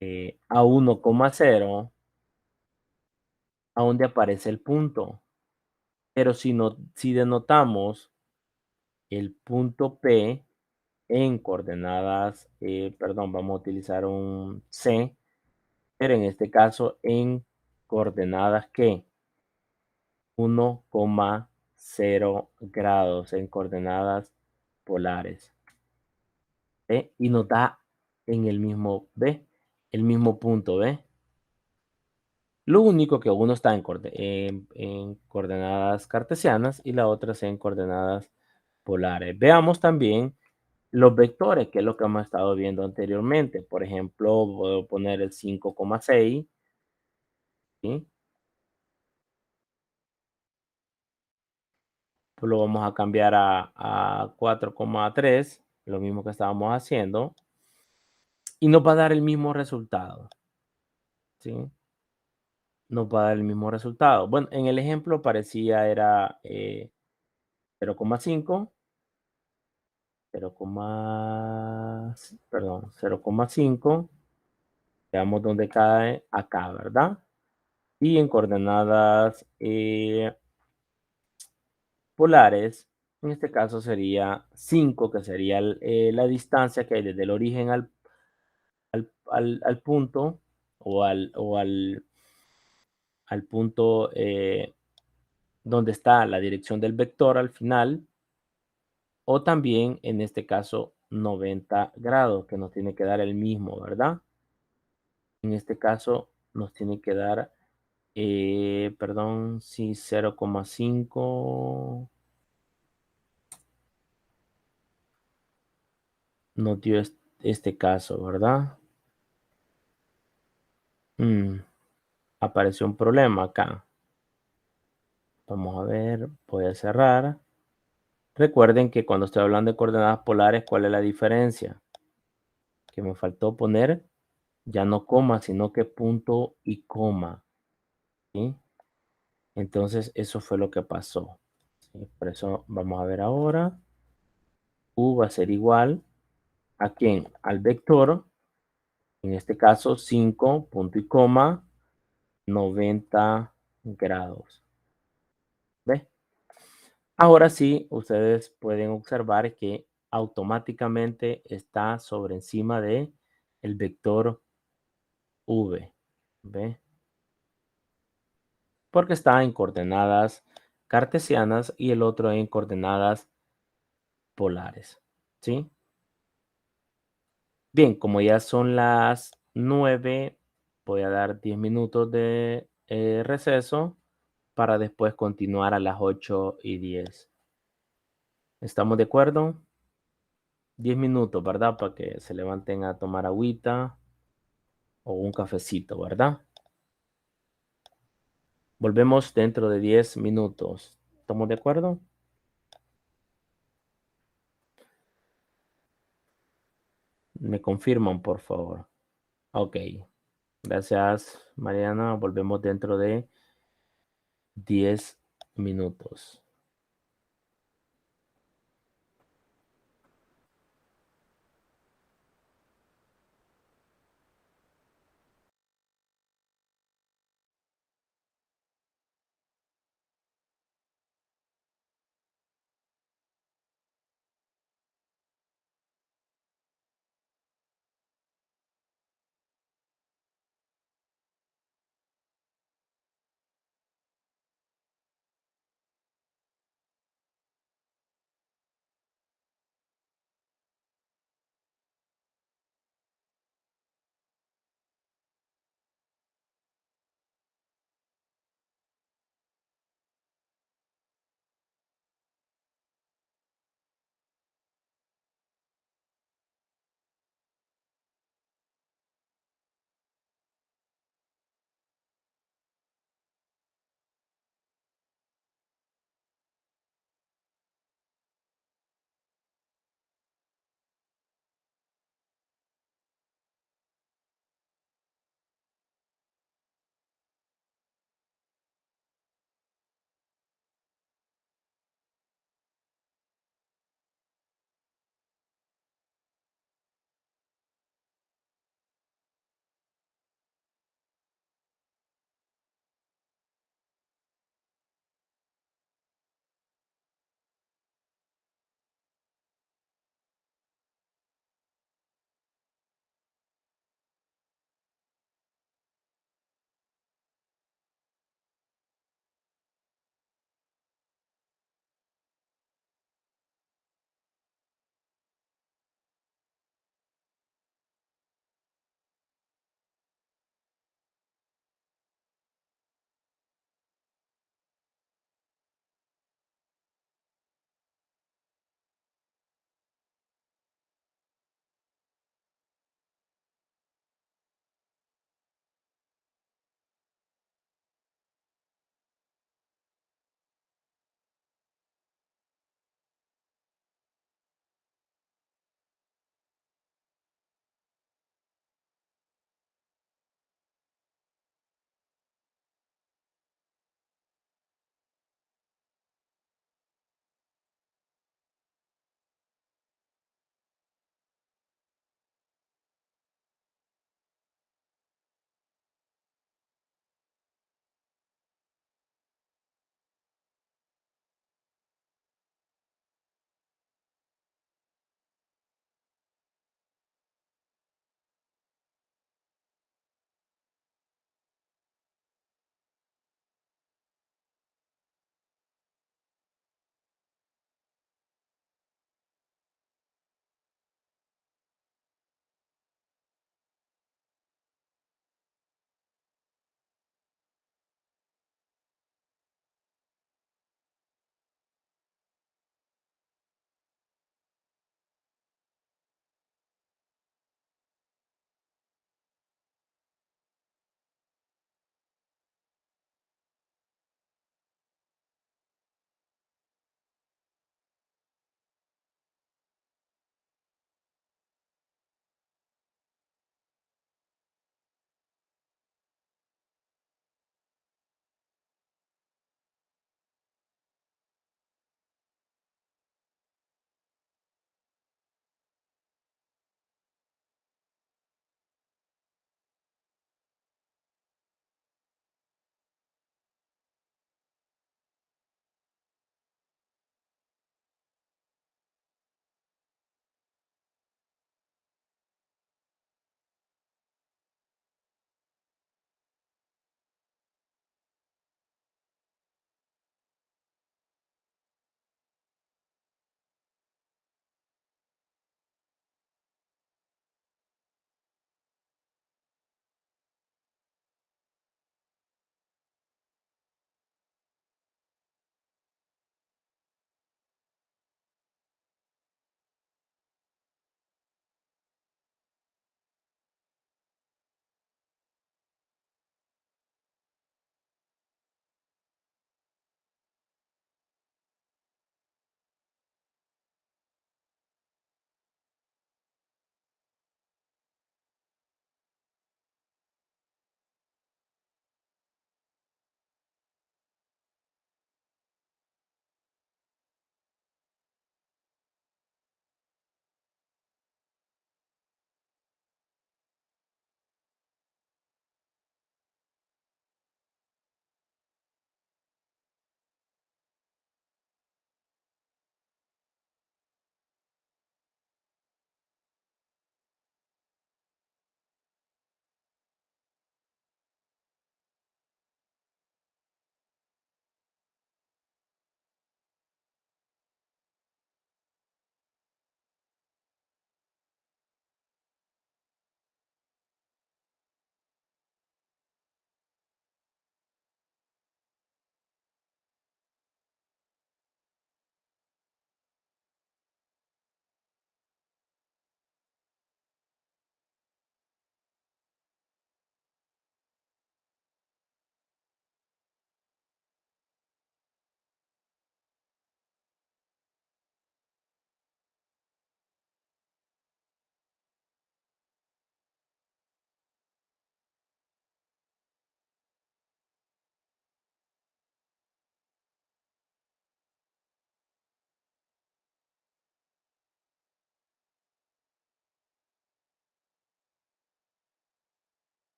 1,0, a donde aparece el punto. Pero si denotamos el punto P en coordenadas, perdón, vamos a utilizar un C, pero en este caso en coordenadas que 1,0 grados en coordenadas polares. ¿Ve? Y nos da en el mismo, ¿ve? El mismo punto, ¿ve? Lo único que uno está en coordenadas cartesianas y la otra es en coordenadas polares. Veamos también los vectores, que es lo que hemos estado viendo anteriormente. Por ejemplo, voy a poner el 5,6, ¿sí? Pues lo vamos a cambiar a 4,3, lo mismo que estábamos haciendo, y nos va a dar el mismo resultado, ¿sí? Nos va a dar el mismo resultado. Bueno, en el ejemplo parecía era 0,5, 0, perdón, 0,5. Veamos dónde cae acá, ¿verdad? Y en coordenadas polares, en este caso sería 5, que sería la distancia que hay desde el origen al punto al punto donde está la dirección del vector al final, o también en este caso 90 grados, que nos tiene que dar el mismo, ¿verdad? En este caso nos tiene que dar, perdón, sí, 0,5 nos dio este caso, ¿verdad? Mm, apareció un problema acá. Vamos a ver, voy a cerrar. Recuerden que cuando estoy hablando de coordenadas polares, ¿cuál es la diferencia? Que me faltó poner ya no coma, sino que punto y coma, ¿sí? Entonces, eso fue lo que pasó, ¿sí? Por eso vamos a ver ahora. U va a ser igual a quién? Al vector, en este caso 5, punto y coma, 90 grados. ¿Ve? Ahora sí, ustedes pueden observar que automáticamente está sobre encima de el vector V. ¿Ve? Porque está en coordenadas cartesianas y el otro en coordenadas polares. ¿Sí? Bien, como ya son las 9, voy a dar 10 minutos de receso para después continuar a las 8:10. ¿Estamos de acuerdo? 10 minutos, ¿verdad? Para que se levanten a tomar agüita o un cafecito, ¿verdad? Volvemos dentro de 10 minutos. ¿Estamos de acuerdo? Me confirman, por favor. Ok. Gracias, Mariana. Volvemos dentro de 10 minutos.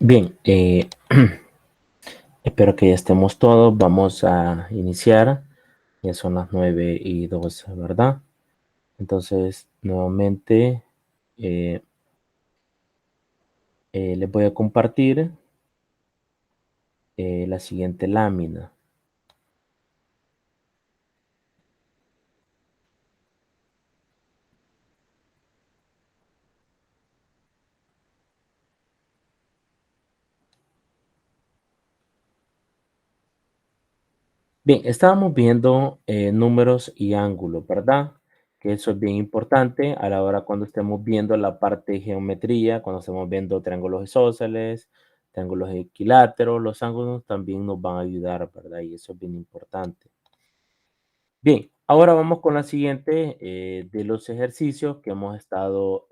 Bien, espero que ya estemos todos. Vamos a iniciar. Ya son las 9:02, ¿verdad? Entonces, nuevamente, les voy a compartir la siguiente lámina. Bien, estábamos viendo números y ángulos, ¿verdad? Que eso es bien importante a la hora cuando estemos viendo la parte de geometría, cuando estemos viendo triángulos isósceles, triángulos equiláteros, los ángulos también nos van a ayudar, ¿verdad? Y eso es bien importante. Bien, ahora vamos con la siguiente de los ejercicios que hemos estado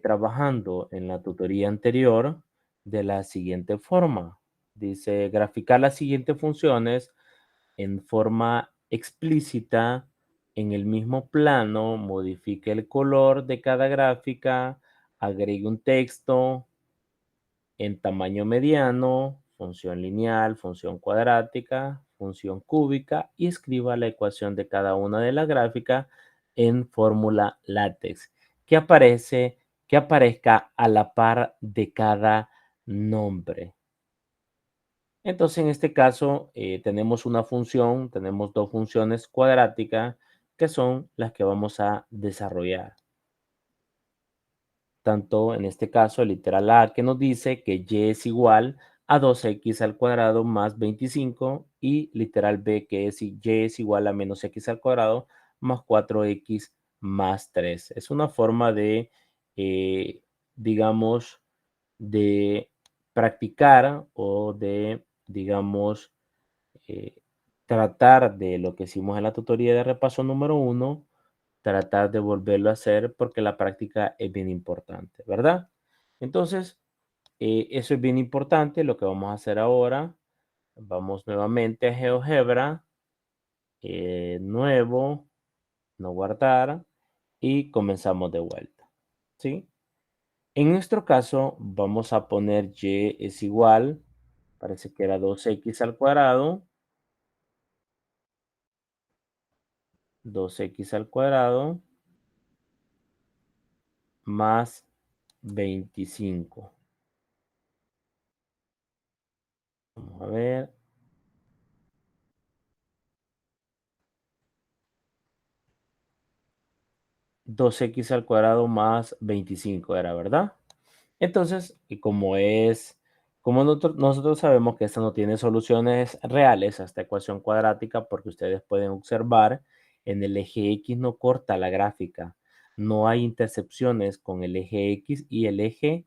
trabajando en la tutoría anterior de la siguiente forma. Dice, graficar las siguientes funciones en forma explícita en el mismo plano, modifique el color de cada gráfica, agregue un texto en tamaño mediano, función lineal, función cuadrática, función cúbica y escriba la ecuación de cada una de las gráficas en fórmula LaTeX que aparezca a la par de cada nombre. Entonces, en este caso, tenemos una función, tenemos dos funciones cuadráticas que son las que vamos a desarrollar. Tanto en este caso, el literal A que nos dice que y es igual a 2x al cuadrado más 25 y literal B que es y es igual a menos x al cuadrado más 4x más 3. Es una forma de, digamos, de practicar o de, digamos, eh, tratar de lo que hicimos en la tutoría de repaso número 1, tratar de volverlo a hacer porque la práctica es bien importante, ¿verdad? Entonces, eso es bien importante. Lo que vamos a hacer ahora, vamos nuevamente a GeoGebra, nuevo, no guardar y comenzamos de vuelta, ¿sí? En nuestro caso, vamos a poner y es igual, parece que era 2x al cuadrado, 2x al cuadrado más 25. Vamos a ver. 2x al cuadrado más 25 era, ¿verdad? Entonces, y como nosotros sabemos que esta no tiene soluciones reales a esta ecuación cuadrática, porque ustedes pueden observar en el eje X no corta la gráfica, no hay intercepciones con el eje X y el eje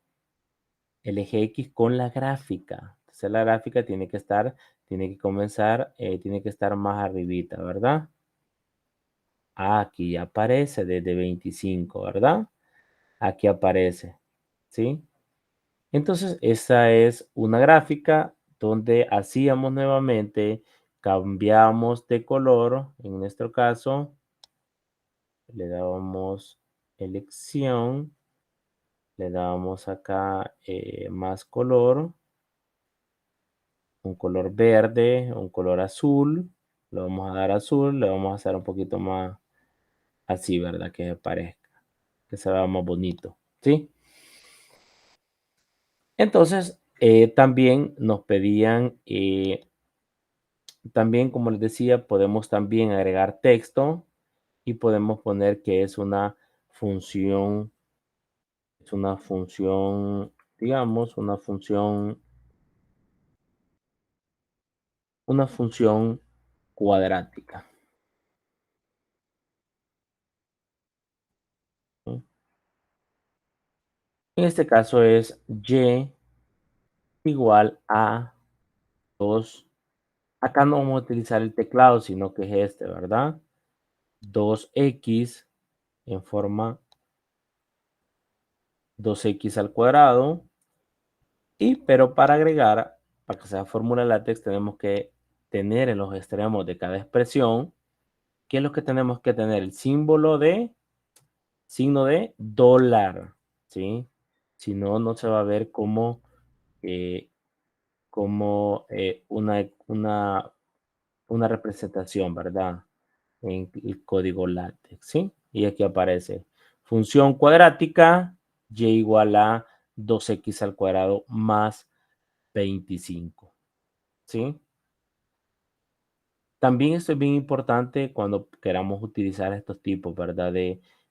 X con la gráfica. Entonces la gráfica tiene que comenzar, tiene que estar más arribita, ¿verdad? Aquí aparece desde 25, ¿verdad? Aquí aparece, ¿sí? Entonces, esa es una gráfica donde hacíamos nuevamente, cambiamos de color, en nuestro caso, le dábamos elección, le dábamos acá más color, un color verde, un color azul, le vamos a dar azul, le vamos a hacer un poquito más así, ¿verdad? Que parezca, que se vea más bonito, ¿sí? Entonces, también nos pedían, también, como les decía, podemos también agregar texto y podemos poner que es una función, digamos, una función cuadrática. ¿Sí? En este caso es y igual a 2. Acá no vamos a utilizar el teclado, sino que es este, ¿verdad? 2x en forma 2x al cuadrado. Pero para agregar, para que sea fórmula látex, tenemos que tener en los extremos de cada expresión, ¿qué es lo que tenemos que tener? El signo de dólar, ¿sí? Si no, no se va a ver como como una representación, ¿verdad? En el código LaTeX, ¿sí? Y aquí aparece función cuadrática y igual a 2x al cuadrado más 25, ¿sí? También esto es bien importante cuando queramos utilizar estos tipos, ¿verdad?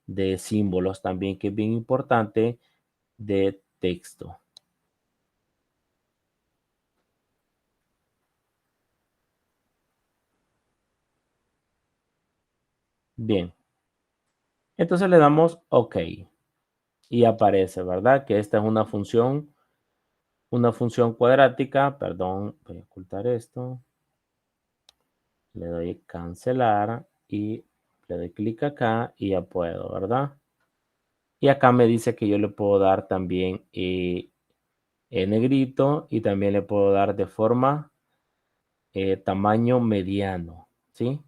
De símbolos también, que es bien importante de texto. Bien, entonces le damos OK y aparece, ¿verdad? Que esta es una función cuadrática, perdón, voy a ocultar esto. Le doy cancelar y le doy clic acá y ya puedo, ¿verdad? Y acá me dice que yo le puedo dar también negrito y también le puedo dar de forma tamaño mediano, ¿sí?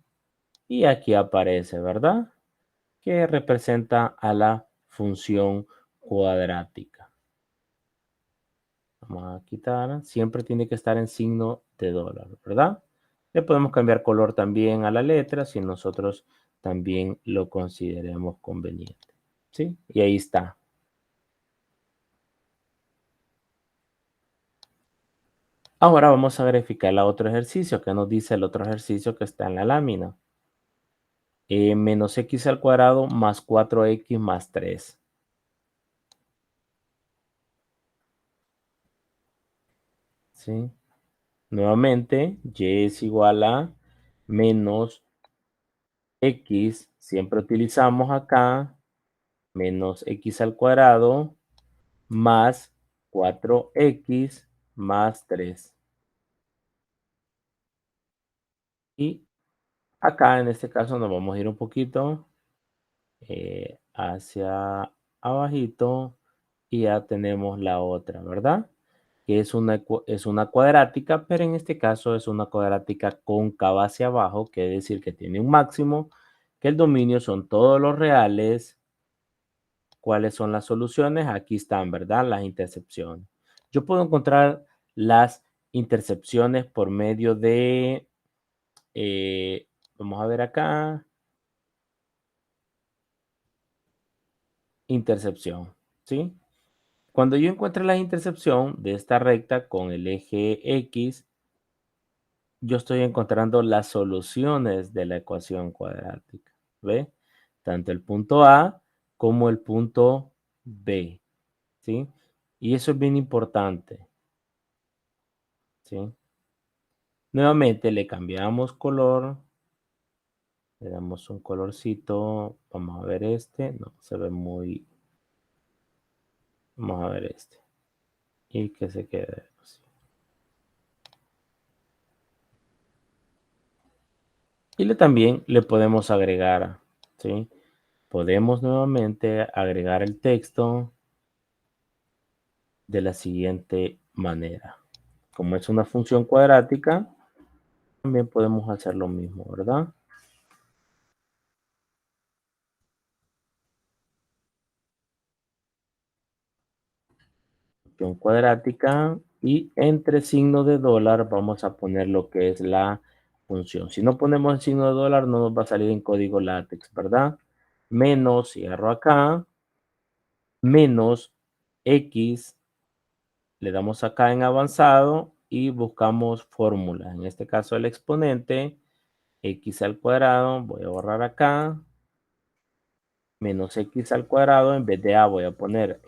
Y aquí aparece, ¿verdad? Que representa a la función cuadrática. Vamos a quitar, siempre tiene que estar en signo de dólar, ¿verdad? Le podemos cambiar color también a la letra si nosotros también lo consideremos conveniente, ¿sí? Y ahí está. Ahora vamos a verificar el otro ejercicio. ¿Qué nos dice el otro ejercicio que está en la lámina? Menos x al cuadrado más 4x más 3. ¿Sí? Nuevamente, y es igual a menos x, siempre utilizamos acá, menos x al cuadrado más 4x más 3. Y acá en este caso nos vamos a ir un poquito hacia abajito y ya tenemos la otra, ¿verdad? Que es una cuadrática, pero en este caso es una cuadrática cóncava hacia abajo, quiere decir que tiene un máximo, que el dominio son todos los reales. ¿Cuáles son las soluciones? Aquí están, ¿verdad? Las intercepciones. Yo puedo encontrar las intercepciones por medio de, vamos a ver acá, intercepción, ¿sí? Cuando yo encuentre la intercepción de esta recta con el eje X, yo estoy encontrando las soluciones de la ecuación cuadrática, ¿ve? Tanto el punto A como el punto B, ¿sí? Y eso es bien importante, ¿sí? Nuevamente le cambiamos color, le damos un colorcito, vamos a ver este, no, se ve muy, vamos a ver este, y que se quede así. Y también le podemos agregar, ¿sí? Podemos nuevamente agregar el texto de la siguiente manera. Como es una función cuadrática, también podemos hacer lo mismo, ¿verdad? Función cuadrática y entre signo de dólar vamos a poner lo que es la función. Si no ponemos el signo de dólar no nos va a salir en código LaTeX, ¿verdad? Menos, cierro acá, menos X, le damos acá en avanzado y buscamos fórmula. En este caso el exponente, X al cuadrado, voy a borrar acá, menos x al cuadrado, en vez de a voy a poner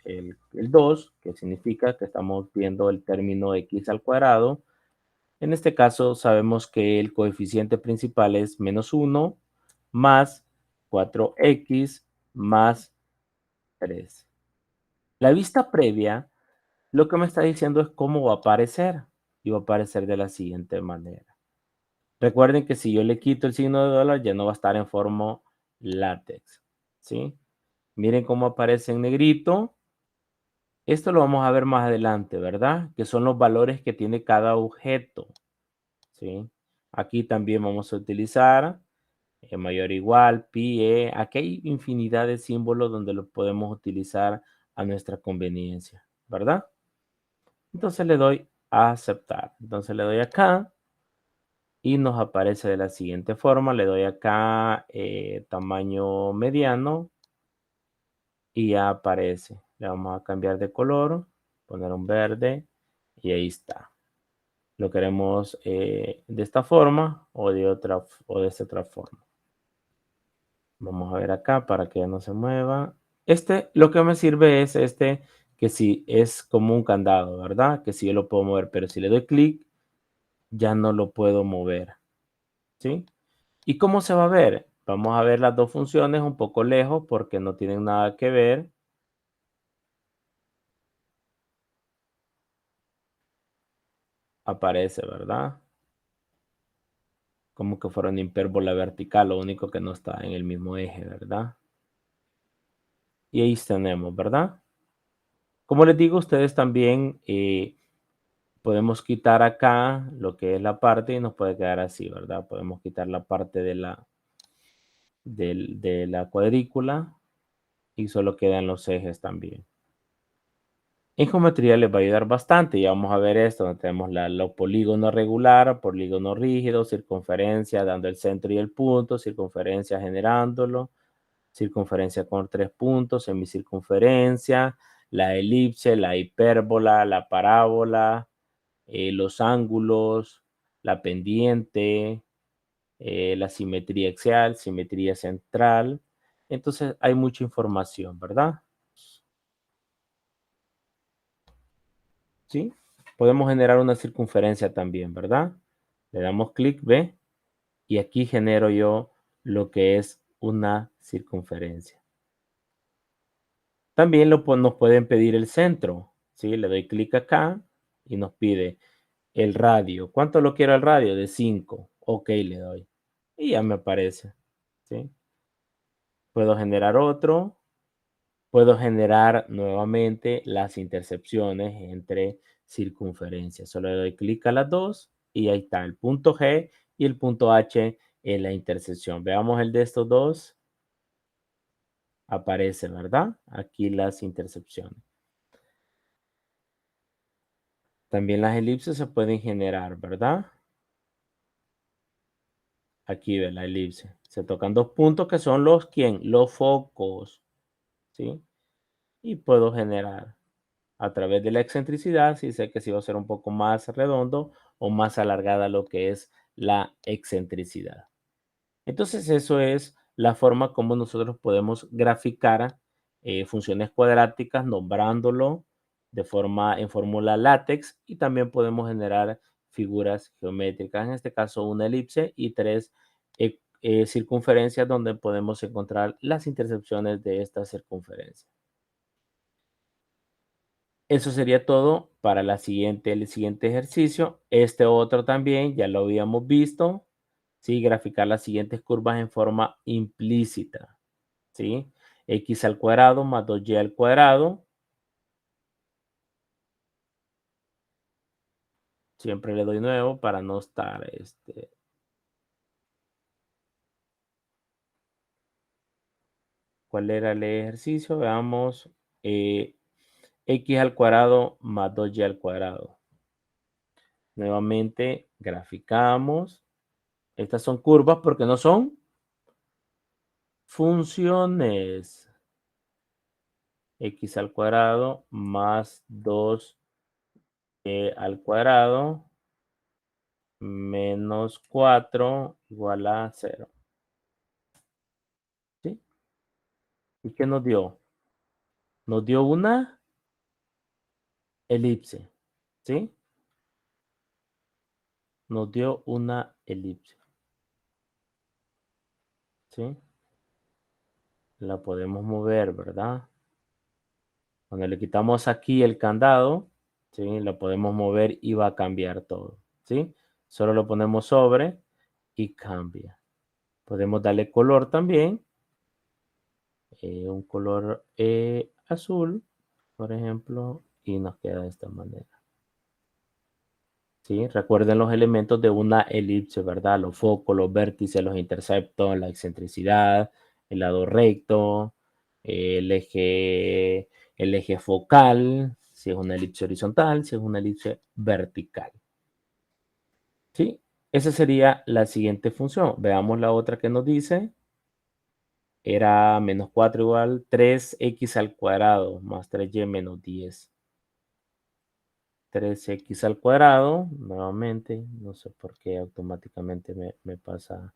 el 2, que significa que estamos viendo el término x al cuadrado. En este caso sabemos que el coeficiente principal es menos 1 más 4x más 3. La vista previa lo que me está diciendo es cómo va a aparecer y va a aparecer de la siguiente manera. Recuerden que si yo le quito el signo de dólar ya no va a estar en forma látex, ¿sí? Miren cómo aparece en negrito. Esto lo vamos a ver más adelante, ¿verdad? Que son los valores que tiene cada objeto, ¿sí? Aquí también vamos a utilizar mayor o igual, pi, e. Aquí hay infinidad de símbolos donde los podemos utilizar a nuestra conveniencia, ¿verdad? Entonces le doy a aceptar. Entonces le doy acá y nos aparece de la siguiente forma. Le doy acá tamaño mediano y ya aparece. Le vamos a cambiar de color, poner un verde y ahí está. Lo queremos de esta forma o de esta otra forma. Vamos a ver acá para que ya no se mueva. Lo que me sirve es que si es como un candado, ¿verdad? Que si yo lo puedo mover, pero si le doy clic, ya no lo puedo mover, ¿sí? ¿Y cómo se va a ver? Vamos a ver las dos funciones un poco lejos porque no tienen nada que ver. Aparece, ¿verdad? Como que fuera una hipérbola vertical, lo único que no está en el mismo eje, ¿verdad? Y ahí tenemos, ¿verdad? Como les digo, ustedes también podemos quitar acá lo que es la parte y nos puede quedar así, ¿verdad? Podemos quitar la parte de la cuadrícula y solo quedan los ejes también. En geometría les va a ayudar bastante. Ya vamos a ver esto, donde tenemos los polígonos regular, polígono rígido, circunferencia dando el centro y el punto, circunferencia generándolo, circunferencia con 3 puntos, semicircunferencia, la elipse, la hipérbola, la parábola, los ángulos, la pendiente, la simetría axial, simetría central. Entonces hay mucha información, ¿verdad? ¿Sí? Podemos generar una circunferencia también, ¿verdad? Le damos clic, ¿ve? Y aquí genero yo lo que es una circunferencia. También nos pueden pedir el centro, ¿sí? Le doy clic acá y nos pide el radio. ¿Cuánto lo quiero el radio? De 5. Ok, le doy. Y ya me aparece, ¿sí? Puedo generar otro. Puedo generar nuevamente las intercepciones entre circunferencias. Solo le doy clic a las dos y ahí está el punto G y el punto H en la intersección. Veamos el de estos dos. Aparece, ¿verdad? Aquí las intercepciones. También las elipses se pueden generar, ¿verdad? Aquí ve la elipse. Se tocan dos puntos que son ¿quién? Los focos, ¿sí? Y puedo generar a través de la excentricidad, si sé que si va a ser un poco más redondo o más alargada lo que es la excentricidad. Entonces, eso es la forma como nosotros podemos graficar funciones cuadráticas nombrándolo en fórmula látex y también podemos generar figuras geométricas, en este caso una elipse y 3 circunferencias donde podemos encontrar las intercepciones de esta circunferencia. Eso sería todo para el siguiente ejercicio. Este otro también ya lo habíamos visto. ¿Sí? Graficar las siguientes curvas en forma implícita. ¿Sí? X al cuadrado más 2y al cuadrado. Siempre le doy nuevo para no estar. ¿Cuál era el ejercicio? Veamos. X al cuadrado más 2y al cuadrado. Nuevamente graficamos. Estas son curvas porque no son funciones. X al cuadrado más 2 al cuadrado menos 4 igual a 0. ¿Sí? ¿Y qué nos dio? Nos dio una elipse. ¿Sí? Nos dio una elipse. ¿Sí? La podemos mover, ¿verdad? Cuando le quitamos aquí el candado, ¿sí? Lo podemos mover y va a cambiar todo. ¿Sí? Solo lo ponemos sobre y cambia. Podemos darle color también. Un color azul, por ejemplo, y nos queda de esta manera. ¿Sí? Recuerden los elementos de una elipse, ¿verdad? Los focos, los vértices, los interceptos, la excentricidad, el lado recto, el eje focal, si es una elipse horizontal, si es una elipse vertical. ¿Sí? Esa sería la siguiente función. Veamos la otra que nos dice. Era menos 4 igual 3x al cuadrado más 3y menos 10. 3x al cuadrado, nuevamente, no sé por qué automáticamente me pasa.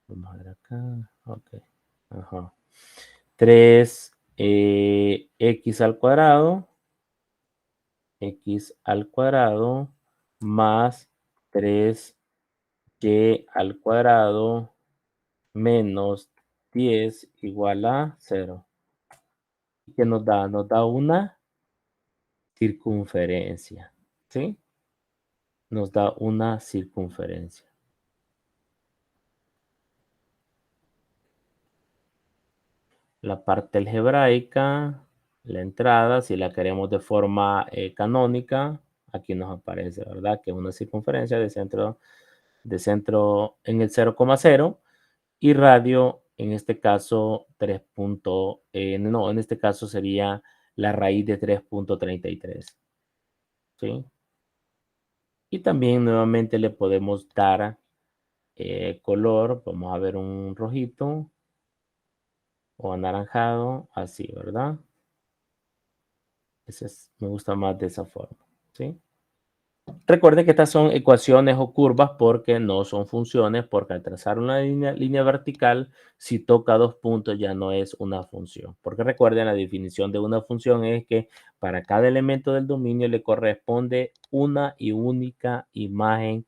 Vamos a ver acá. Ok. Ajá. 3 x al cuadrado, x al cuadrado más 3y al cuadrado menos 10 igual a 0. ¿Qué nos da? Nos da una circunferencia, ¿sí? Nos da una circunferencia. La parte algebraica, la entrada, si la queremos de forma canónica, aquí nos aparece, ¿verdad? Que es una circunferencia de centro en el 0,0 y radio, en este caso, no, en este caso sería la raíz de 3,33, ¿sí? Y también nuevamente le podemos dar color, vamos a ver un rojito o anaranjado, así, ¿verdad? Me gusta más de esa forma, ¿sí? Recuerde que estas son ecuaciones o curvas porque no son funciones, porque al trazar una línea vertical, si toca dos puntos ya no es una función. Porque recuerden, la definición de una función es que para cada elemento del dominio le corresponde una y única imagen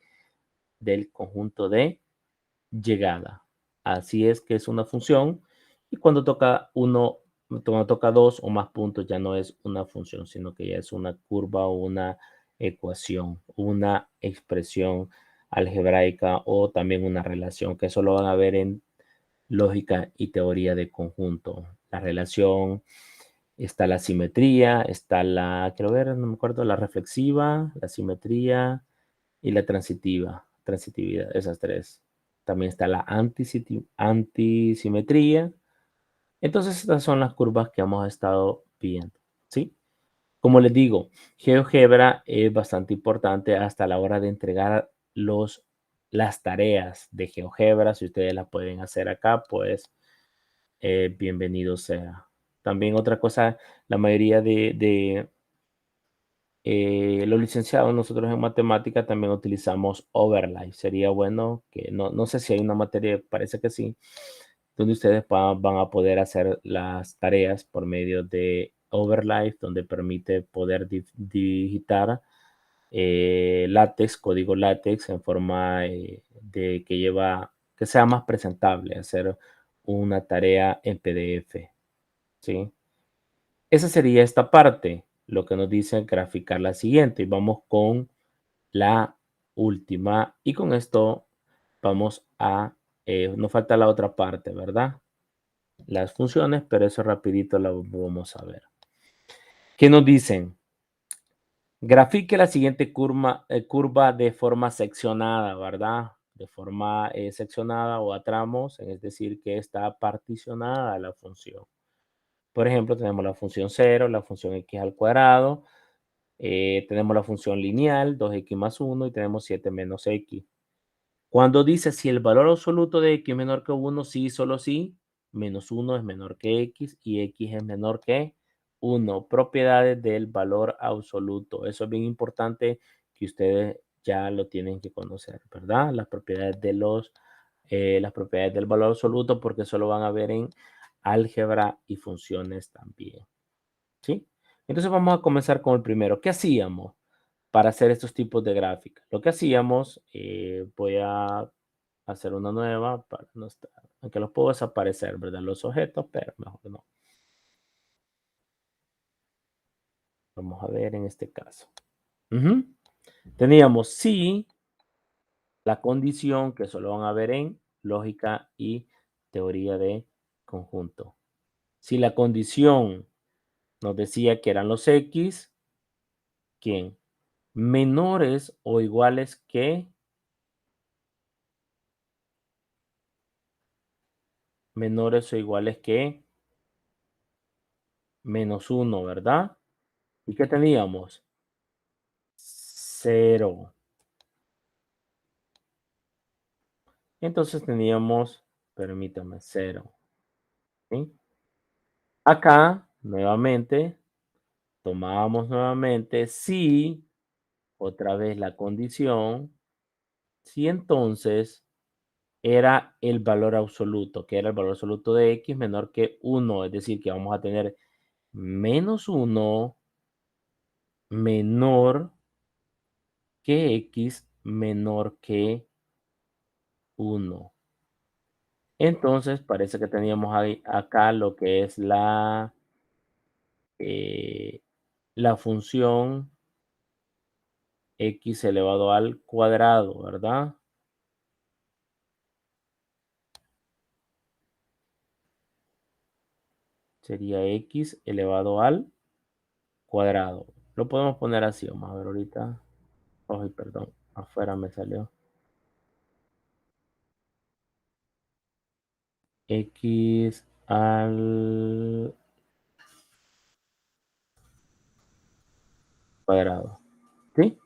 del conjunto de llegada. Así es que es una función y cuando toca cuando toca dos o más puntos ya no es una función, sino que ya es una curva o una ecuación, una expresión algebraica o también una relación, que eso lo van a ver en lógica y teoría de conjunto. La relación, está la simetría, está la, quiero ver, no me acuerdo, la reflexiva, la simetría y la transitividad, esas tres. También está la antisimetría. Entonces, estas son las curvas que hemos estado viendo, ¿sí? Como les digo, GeoGebra es bastante importante hasta la hora de entregar las tareas de GeoGebra. Si ustedes las pueden hacer acá, pues bienvenido sea. También otra cosa, la mayoría de los licenciados, nosotros en matemática también utilizamos Overlay. Sería bueno que, no sé si hay una materia, parece que sí, donde ustedes van a poder hacer las tareas por medio de Overlay, donde permite poder digitar látex, código látex en forma de que sea más presentable, hacer una tarea en PDF, ¿sí? Esa sería esta parte, lo que nos dice graficar la siguiente. Y vamos con la última. Y con esto vamos a, nos falta la otra parte, ¿verdad? Las funciones, pero eso rapidito lo vamos a ver. ¿Qué nos dicen? Grafique la siguiente curva de forma seccionada, ¿verdad? De forma seccionada o a tramos, es decir, que está particionada la función. Por ejemplo, tenemos la función 0, la función x al cuadrado, tenemos la función lineal, 2x más 1 y tenemos 7 menos x. Cuando dice si el valor absoluto de x es menor que 1, sí, solo sí, menos 1 es menor que x y x es menor que 1. Propiedades del valor absoluto. Eso es bien importante que ustedes ya lo tienen que conocer, ¿verdad? Las propiedades las propiedades del valor absoluto, porque eso lo van a ver en álgebra y funciones también, ¿sí? Entonces vamos a comenzar con el primero. ¿Qué hacíamos para hacer estos tipos de gráficas? Lo que hacíamos, voy a hacer una nueva para no estar, aunque los puedo desaparecer, ¿verdad? Los objetos, pero mejor no. Vamos a ver en este caso. Teníamos si la condición, que solo van a ver en lógica y teoría de conjunto. Si la condición nos decía que eran los X, ¿quién? Menores o iguales que menores o iguales que menos 1, ¿verdad? ¿Y qué teníamos? 0. Entonces teníamos, permítame, 0. ¿Sí? Acá, nuevamente, tomábamos nuevamente si, otra vez la condición, si entonces era el valor absoluto, que era el valor absoluto de x menor que 1, es decir, que vamos a tener menos 1 menor que x menor que 1. Entonces, parece que teníamos ahí, acá lo que es la función x elevado al cuadrado, ¿verdad? Sería x elevado al cuadrado. Lo podemos poner así, vamos a ver ahorita. Ay, perdón, afuera me salió. X al cuadrado, ¿sí?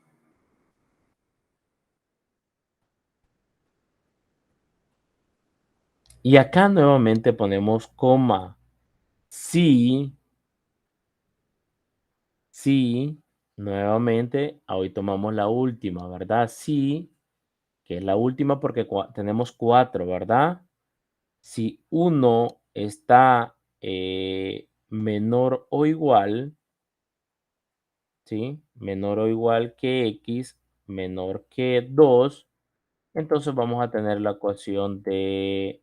Y acá nuevamente ponemos coma. Si, nuevamente, hoy tomamos la última, ¿verdad? Si, que es la última porque tenemos 4, ¿verdad? Si 1 está menor o igual, ¿sí? Menor o igual que x, menor que 2, entonces vamos a tener la ecuación de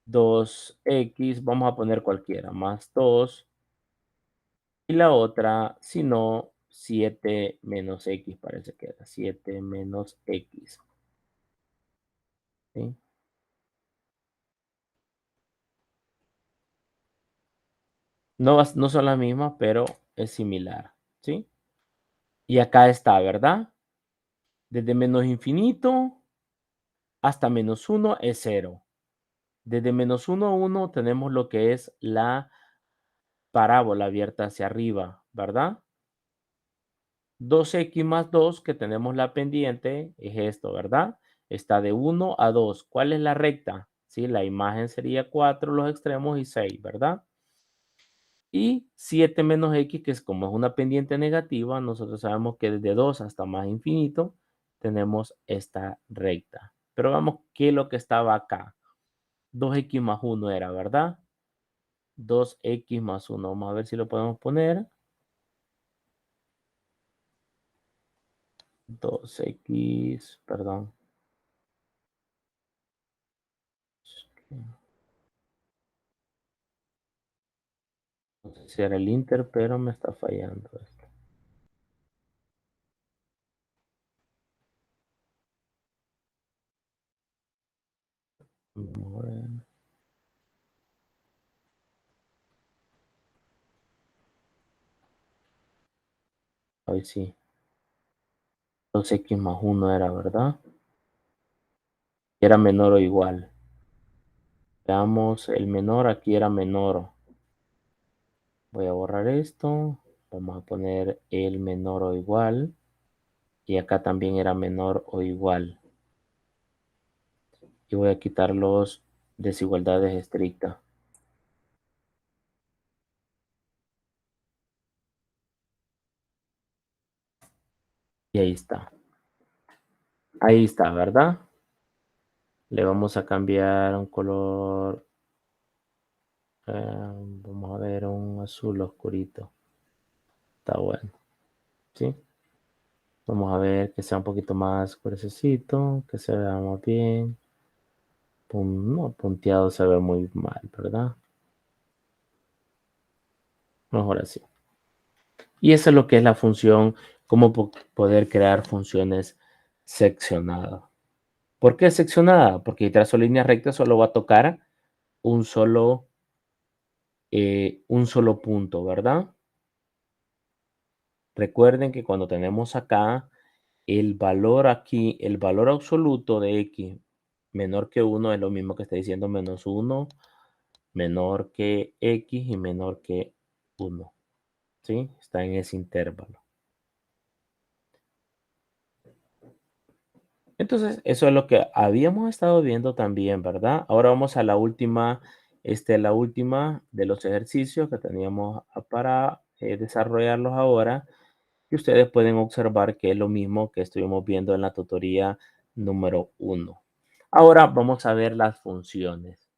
2x, vamos a poner cualquiera, más 2, y la otra, si no, 7 menos x, parece que era 7 menos x, ¿sí? No son las mismas, pero es similar, ¿sí? Y acá está, ¿verdad? Desde menos infinito hasta menos 1 es 0. Desde menos 1 a 1 tenemos lo que es la parábola abierta hacia arriba, ¿verdad? 2x más 2, que tenemos la pendiente, es esto, ¿verdad? Está de 1 a 2. ¿Cuál es la recta? ¿Sí? La imagen sería 4, los extremos y 6, ¿verdad? Y 7 menos x, que es como es una pendiente negativa, nosotros sabemos que desde 2 hasta más infinito tenemos esta recta. Pero vamos, ¿qué es lo que estaba acá? 2x más 1 era, ¿verdad? 2x más 1. Vamos a ver si lo podemos poner. 2x, perdón. No sé si era el Inter, pero me está fallando esto. Vamos a ver. Ahí sí. 2x más 1 era, ¿verdad? Era menor o igual. Veamos, el menor aquí era menor. Voy a borrar esto. Vamos a poner el menor o igual. Y acá también era menor o igual. Y voy a quitar los desigualdades estrictas. Y ahí está. Ahí está, ¿verdad? Le vamos a cambiar un color. Vamos a ver un azul oscurito. Está bueno. ¿Sí? Vamos a ver que sea un poquito más gruesecito, que se vea más bien. No, punteado se ve muy mal, ¿verdad? Mejor así. Y eso es lo que es la función, cómo poder crear funciones seccionadas. ¿Por qué seccionada? Porque trazo línea recta solo va a tocar un solo punto, ¿verdad? Recuerden que cuando tenemos acá el valor aquí, el valor absoluto de x menor que 1 es lo mismo que está diciendo menos 1 menor que X y menor que 1. ¿Sí? Está en ese intervalo. Entonces, eso es lo que habíamos estado viendo también, ¿verdad? Ahora vamos a la última de los ejercicios que teníamos para desarrollarlos ahora. Y ustedes pueden observar que es lo mismo que estuvimos viendo en la tutoría número 1. Ahora vamos a ver las funciones.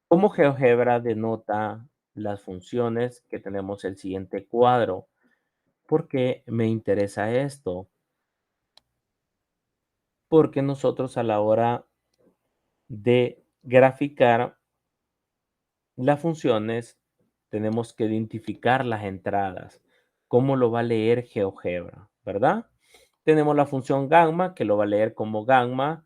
¿Cómo GeoGebra denota las funciones que tenemos el siguiente cuadro? ¿Por qué me interesa esto? Porque nosotros a la hora de graficar las funciones tenemos que identificar las entradas. ¿Cómo lo va a leer GeoGebra? ¿Verdad? Tenemos la función gamma que lo va a leer como gamma,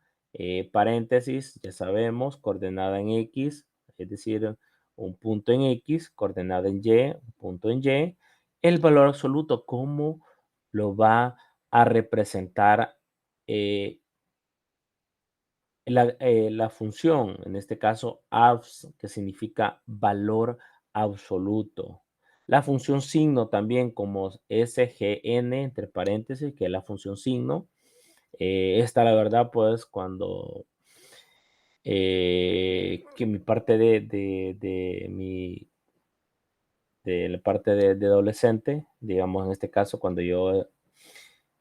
paréntesis, ya sabemos, coordenada en X, es decir, un punto en X, coordenada en Y, un punto en Y. El valor absoluto, ¿cómo lo va a representar la función? En este caso, abs, que significa valor absoluto. La función signo también como SGN, entre paréntesis, que es la función signo. Esta, la verdad, pues, cuando que mi parte de la parte de adolescente, digamos, en este caso, cuando yo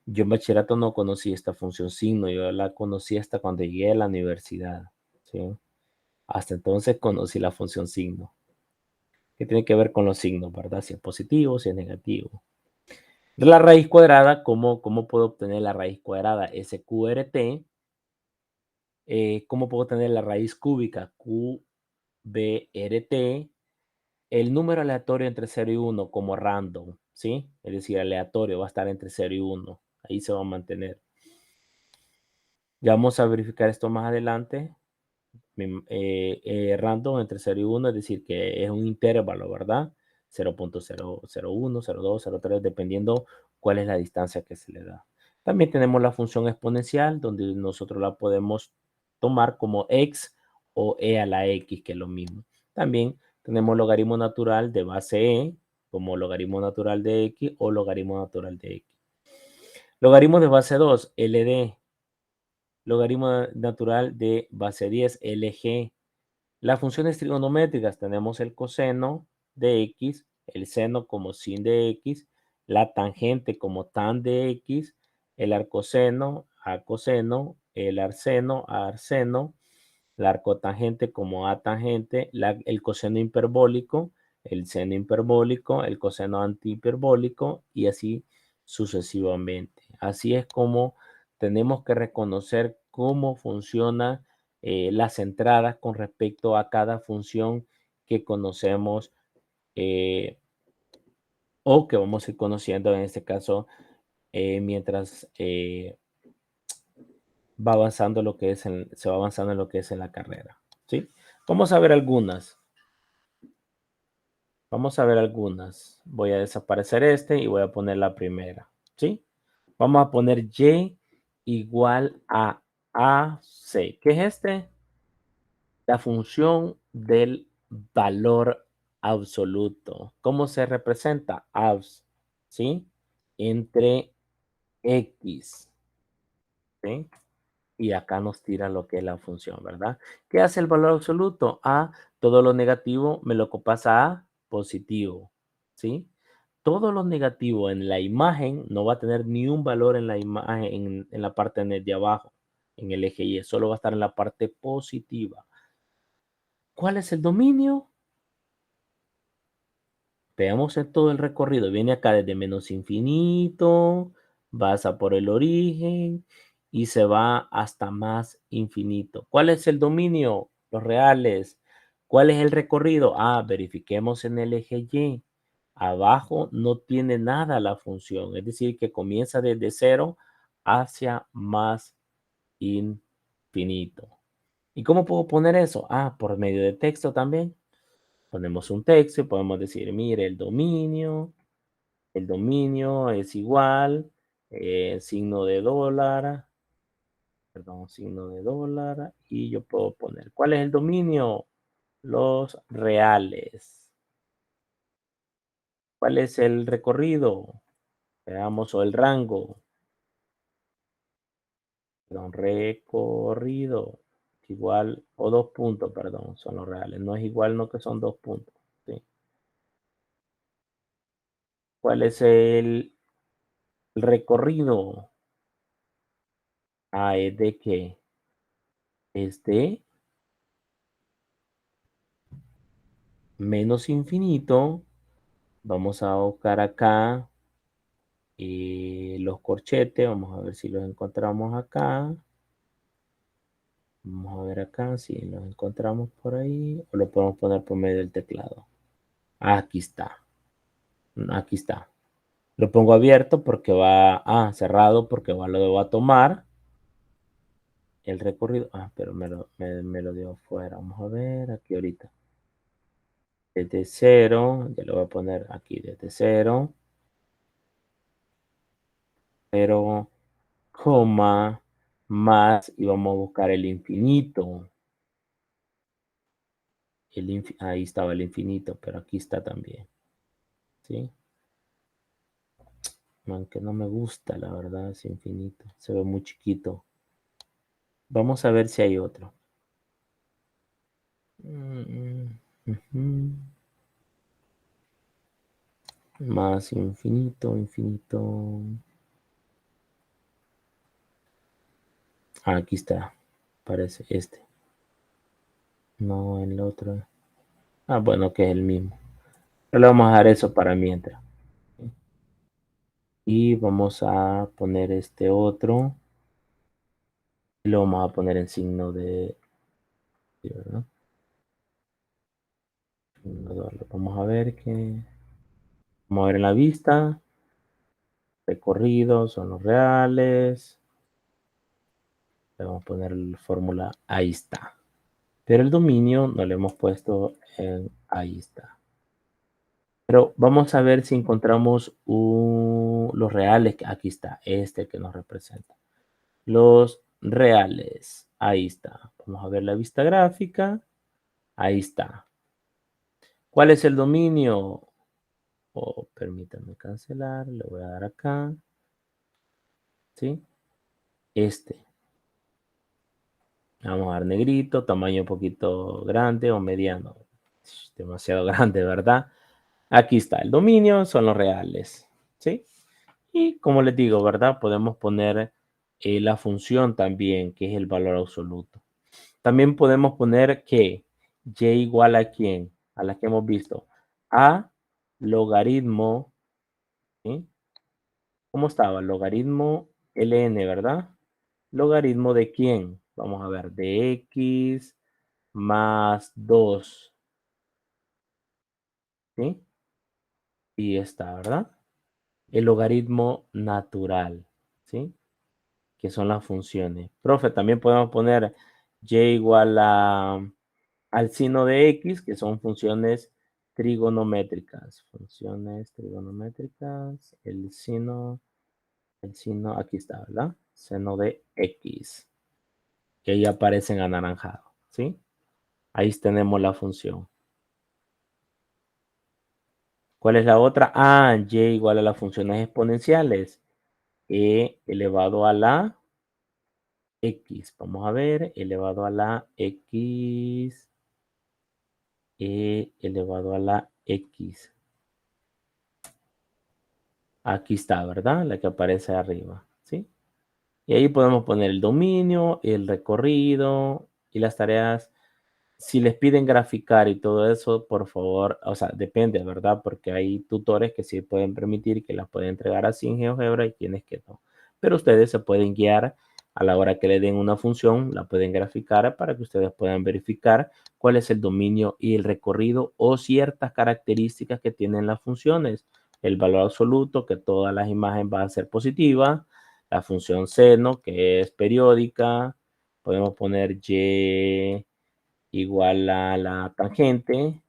en bachillerato no conocí esta función signo, yo la conocí hasta cuando llegué a la universidad, ¿sí? Hasta entonces conocí la función signo, que tiene que ver con los signos, ¿verdad? Si es positivo, si es negativo. De la raíz cuadrada, ¿cómo puedo obtener la raíz cuadrada? SQRT. ¿Cómo puedo obtener la raíz cúbica? QBRT. El número aleatorio entre 0 y 1 como random, ¿sí? Es decir, aleatorio va a estar entre 0 y 1. Ahí se va a mantener. Ya vamos a verificar esto más adelante. Random entre 0 y 1, es decir, que es un intervalo, ¿verdad? 0.001, 0.2, 0.3, dependiendo cuál es la distancia que se le da. También tenemos la función exponencial, donde nosotros la podemos tomar como x o e a la x, que es lo mismo. También tenemos logaritmo natural de base e, como logaritmo natural de x o logaritmo natural de x. Logaritmo de base 2, LD. Logaritmo natural de base 10, LG. Las funciones trigonométricas tenemos el coseno de x, el seno como sin de x, la tangente como tan de x, el arcoseno, acoseno, el arseno, arseno, la arcotangente como a tangente, el coseno hiperbólico, el seno hiperbólico, el coseno antihiperbólico y así sucesivamente. Así es como tenemos que reconocer cómo funciona las entradas con respecto a cada función que conocemos o que vamos a ir conociendo en este caso mientras va avanzando lo que es se va avanzando en lo que es en la carrera, ¿sí? Vamos a ver algunas. Vamos a ver algunas. Voy a desaparecer y voy a poner la primera, ¿sí? Vamos a poner y igual a AC. ¿Qué es este? La función del valor absoluto. ¿Cómo se representa? Abs, ¿sí? Entre X, ¿sí? Y acá nos tira lo que es la función, ¿verdad? ¿Qué hace el valor absoluto? A, todo lo negativo me lo pasa a positivo, ¿sí? Todo lo negativo en la imagen no va a tener ni un valor en la imagen, en la parte de abajo, en el eje Y, solo va a estar en la parte positiva. ¿Cuál es el dominio? Veamos en todo el recorrido. Viene acá desde menos infinito, pasa por el origen y se va hasta más infinito. ¿Cuál es el dominio? Los reales. ¿Cuál es el recorrido? Ah, verifiquemos en el eje Y. Abajo no tiene nada la función, es decir, que comienza desde cero hacia más infinito. ¿Y cómo puedo poner eso? Ah, por medio de texto también. Ponemos un texto y podemos decir, mire, el dominio es igual, signo de dólar, perdón, signo de dólar, y yo puedo poner, ¿cuál es el dominio? Los reales. ¿Cuál es el recorrido? Veamos, o el rango. Perdón, recorrido. Igual, o 2 puntos, perdón, son los reales. No es igual, no que son 2 puntos. ¿Sí? ¿Cuál es el recorrido? ¿Es de qué? Es de menos infinito. Vamos a buscar acá los corchetes. Vamos a ver si los encontramos acá. Vamos a ver acá si los encontramos por ahí. O lo podemos poner por medio del teclado. Aquí está. Aquí está. Lo pongo abierto porque cerrado porque lo va a tomar el recorrido. Pero me lo dio fuera. Vamos a ver aquí ahorita. Desde cero, ya lo voy a poner aquí desde cero, cero, coma, más, y vamos a buscar el infinito. Ahí estaba el infinito, pero aquí está también. ¿Sí? Aunque no me gusta, la verdad, es infinito. Se ve muy chiquito. Vamos a ver si hay otro. Ujú. Más infinito, infinito. Aquí está. Parece este. No, el otro. Bueno, que es el mismo. Pero le vamos a dejar eso para mientras. Y vamos a poner este otro. Y lo vamos a poner en signo de... ¿verdad? Vamos a ver qué... Vamos a ver en la vista. Recorridos son los reales. Le vamos a poner la fórmula. Ahí está. Pero el dominio no le hemos puesto en ahí está. Pero vamos a ver si encontramos los reales. Aquí está, este que nos representa. Los reales. Ahí está. Vamos a ver la vista gráfica. Ahí está. ¿Cuál es el dominio? Permítanme cancelar. Le voy a dar acá. ¿Sí? Este. Vamos a dar negrito, tamaño un poquito grande o mediano. Demasiado grande, ¿verdad? Aquí está, el dominio son los reales, ¿sí? Y como les digo, ¿verdad? Podemos poner la función también, que es el valor absoluto. También podemos poner que y igual a quién, a la que hemos visto, a logaritmo, ¿sí? ¿Cómo estaba? Logaritmo ln, ¿verdad? ¿Logaritmo de quién? Vamos a ver, de x más 2, ¿sí? Y está, ¿verdad? El logaritmo natural, ¿sí? Que son las funciones. Profe, también podemos poner y igual al sino de x, que son funciones trigonométricas. Funciones trigonométricas, el sino, aquí está, ¿verdad? Seno de x, que ahí aparece en anaranjado, ¿sí? Ahí tenemos la función. ¿Cuál es la otra? Y igual a las funciones exponenciales. Elevado a la x. Vamos a ver, elevado a la x. Elevado a la x. Aquí está, ¿verdad? La que aparece arriba, ¿sí? Y ahí podemos poner el dominio, el recorrido y las tareas. Si les piden graficar y todo eso, por favor, o sea, depende, ¿verdad? Porque hay tutores que sí pueden permitir que las pueden entregar así en GeoGebra y quienes que no. Pero ustedes se pueden guiar a la hora que le den una función, la pueden graficar para que ustedes puedan verificar cuál es el dominio y el recorrido o ciertas características que tienen las funciones. El valor absoluto, que todas las imágenes van a ser positivas. La función seno, que es periódica. Podemos poner y igual a la tangente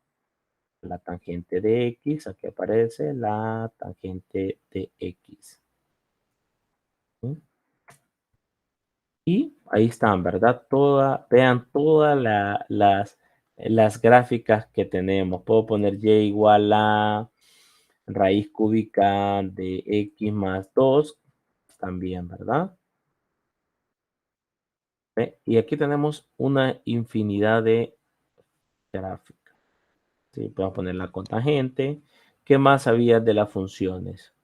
de x, aquí aparece la tangente de x. ¿Sí? Y ahí están, ¿verdad? Vean todas las las gráficas que tenemos. Puedo poner y igual a raíz cúbica de x más 2, también, ¿verdad? ¿Ve? Y aquí tenemos una infinidad de gráficas. ¿Sí? Podemos poner la cotangente. ¿Qué más sabías de las funciones?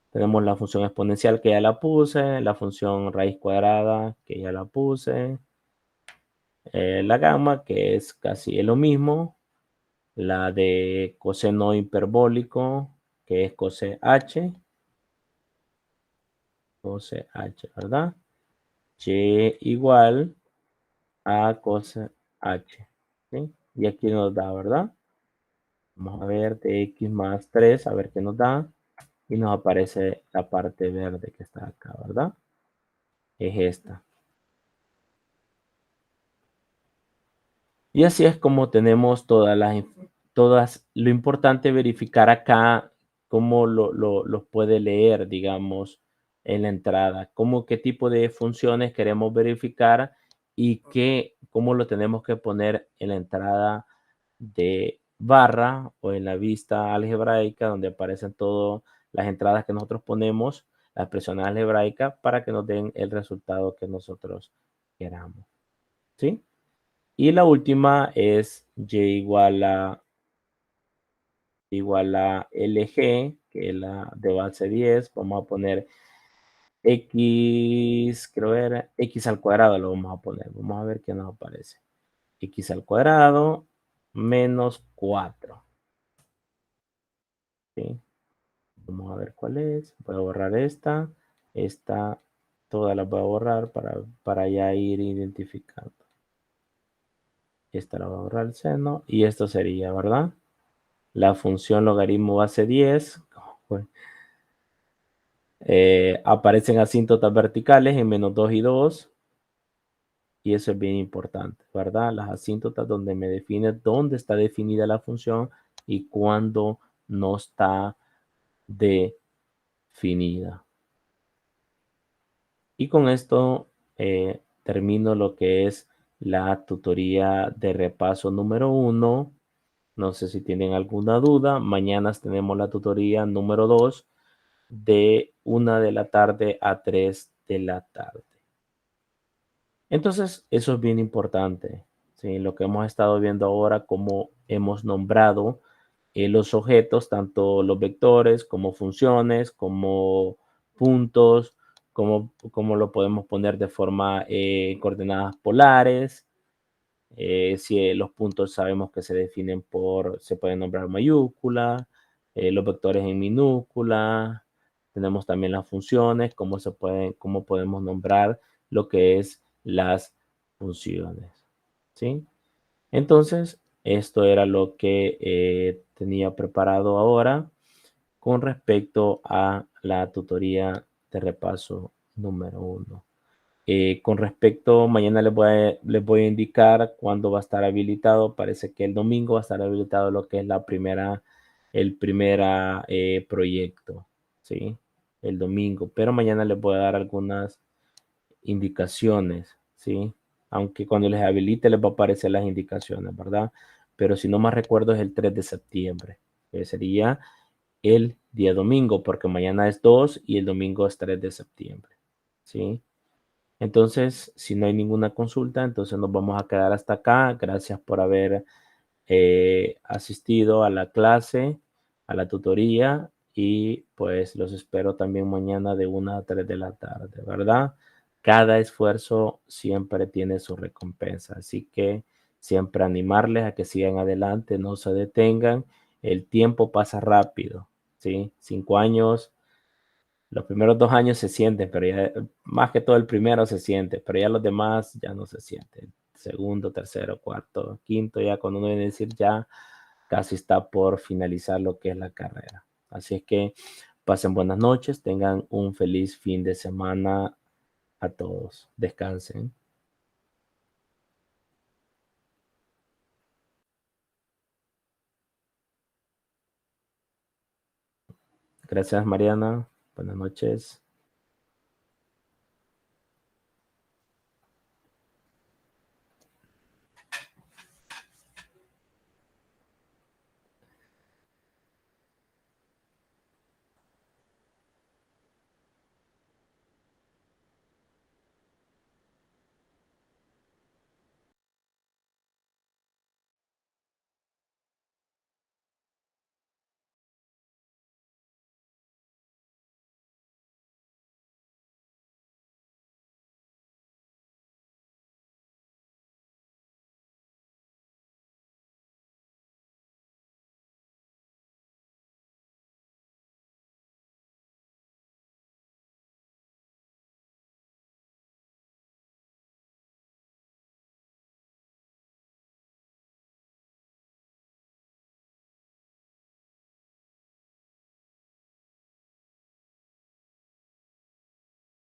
Tenemos la función exponencial que ya la puse, la función raíz cuadrada que ya la puse, la gamma que es casi lo mismo, la de coseno hiperbólico que es coseh, ¿verdad? Y igual a coseh, ¿sí? Y aquí nos da, ¿verdad? Vamos a ver de x más 3, a ver qué nos da. Y nos aparece la parte verde que está acá, ¿verdad? Es esta. Y así es como tenemos lo importante verificar acá cómo lo puede leer, digamos, en la entrada, qué tipo de funciones queremos verificar y cómo lo tenemos que poner en la entrada de barra o en la vista algebraica donde aparecen todas las entradas que nosotros ponemos, las expresiones algebraicas para que nos den el resultado que nosotros queramos. ¿Sí? Y la última es y igual a LG, que es la de base 10. Vamos a poner X, creo era X al cuadrado, lo vamos a poner. Vamos a ver qué nos aparece. X al cuadrado menos 4. ¿Sí? Vamos a ver cuál es. Voy a borrar esta. Esta, todas las voy a borrar para ya ir identificando. Esta la voy a borrar el seno. Y esto sería, ¿verdad? La función logaritmo base 10. Aparecen asíntotas verticales en menos 2 y 2. Y eso es bien importante, ¿verdad? Las asíntotas donde me define dónde está definida la función y cuándo no está definida. Y con esto termino lo que es la tutoría de repaso número 1. No sé si tienen alguna duda. Mañana tenemos la tutoría número 2 de 1 de la tarde a 3 de la tarde. Entonces, eso es bien importante. ¿Sí? Lo que hemos estado viendo ahora, cómo hemos nombrado los objetos, tanto los vectores como funciones, como puntos, cómo lo podemos poner de forma coordenadas polares. Si los puntos sabemos que se definen se pueden nombrar mayúscula, los vectores en minúscula. Tenemos también las funciones, cómo podemos nombrar lo que es las funciones. ¿Sí? Entonces, esto era lo que tenía preparado ahora con respecto a la tutoría de repaso número 1. Con respecto, mañana les voy a indicar cuándo va a estar habilitado. Parece que el domingo va a estar habilitado lo que es el primer proyecto, ¿sí? El domingo. Pero mañana les voy a dar algunas indicaciones, ¿sí? Aunque cuando les habilite les va a aparecer las indicaciones, ¿verdad? Pero si no más recuerdo es el 3 de septiembre, que sería el día domingo, porque mañana es 2 y el domingo es 3 de septiembre, ¿sí? Entonces, si no hay ninguna consulta, entonces nos vamos a quedar hasta acá. Gracias por haber asistido a la clase, a la tutoría y pues los espero también mañana de 1 a 3 de la tarde, ¿verdad? Cada esfuerzo siempre tiene su recompensa, así que siempre animarles a que sigan adelante, no se detengan. El tiempo pasa rápido, ¿sí? 5 años. Los primeros 2 años se sienten, pero ya más que todo el primero se siente, pero ya los demás ya no se sienten. Segundo, tercero, cuarto, quinto, ya cuando uno viene a decir ya casi está por finalizar lo que es la carrera. Así es que pasen buenas noches, tengan un feliz fin de semana a todos. Descansen. Gracias, Mariana. Buenas noches.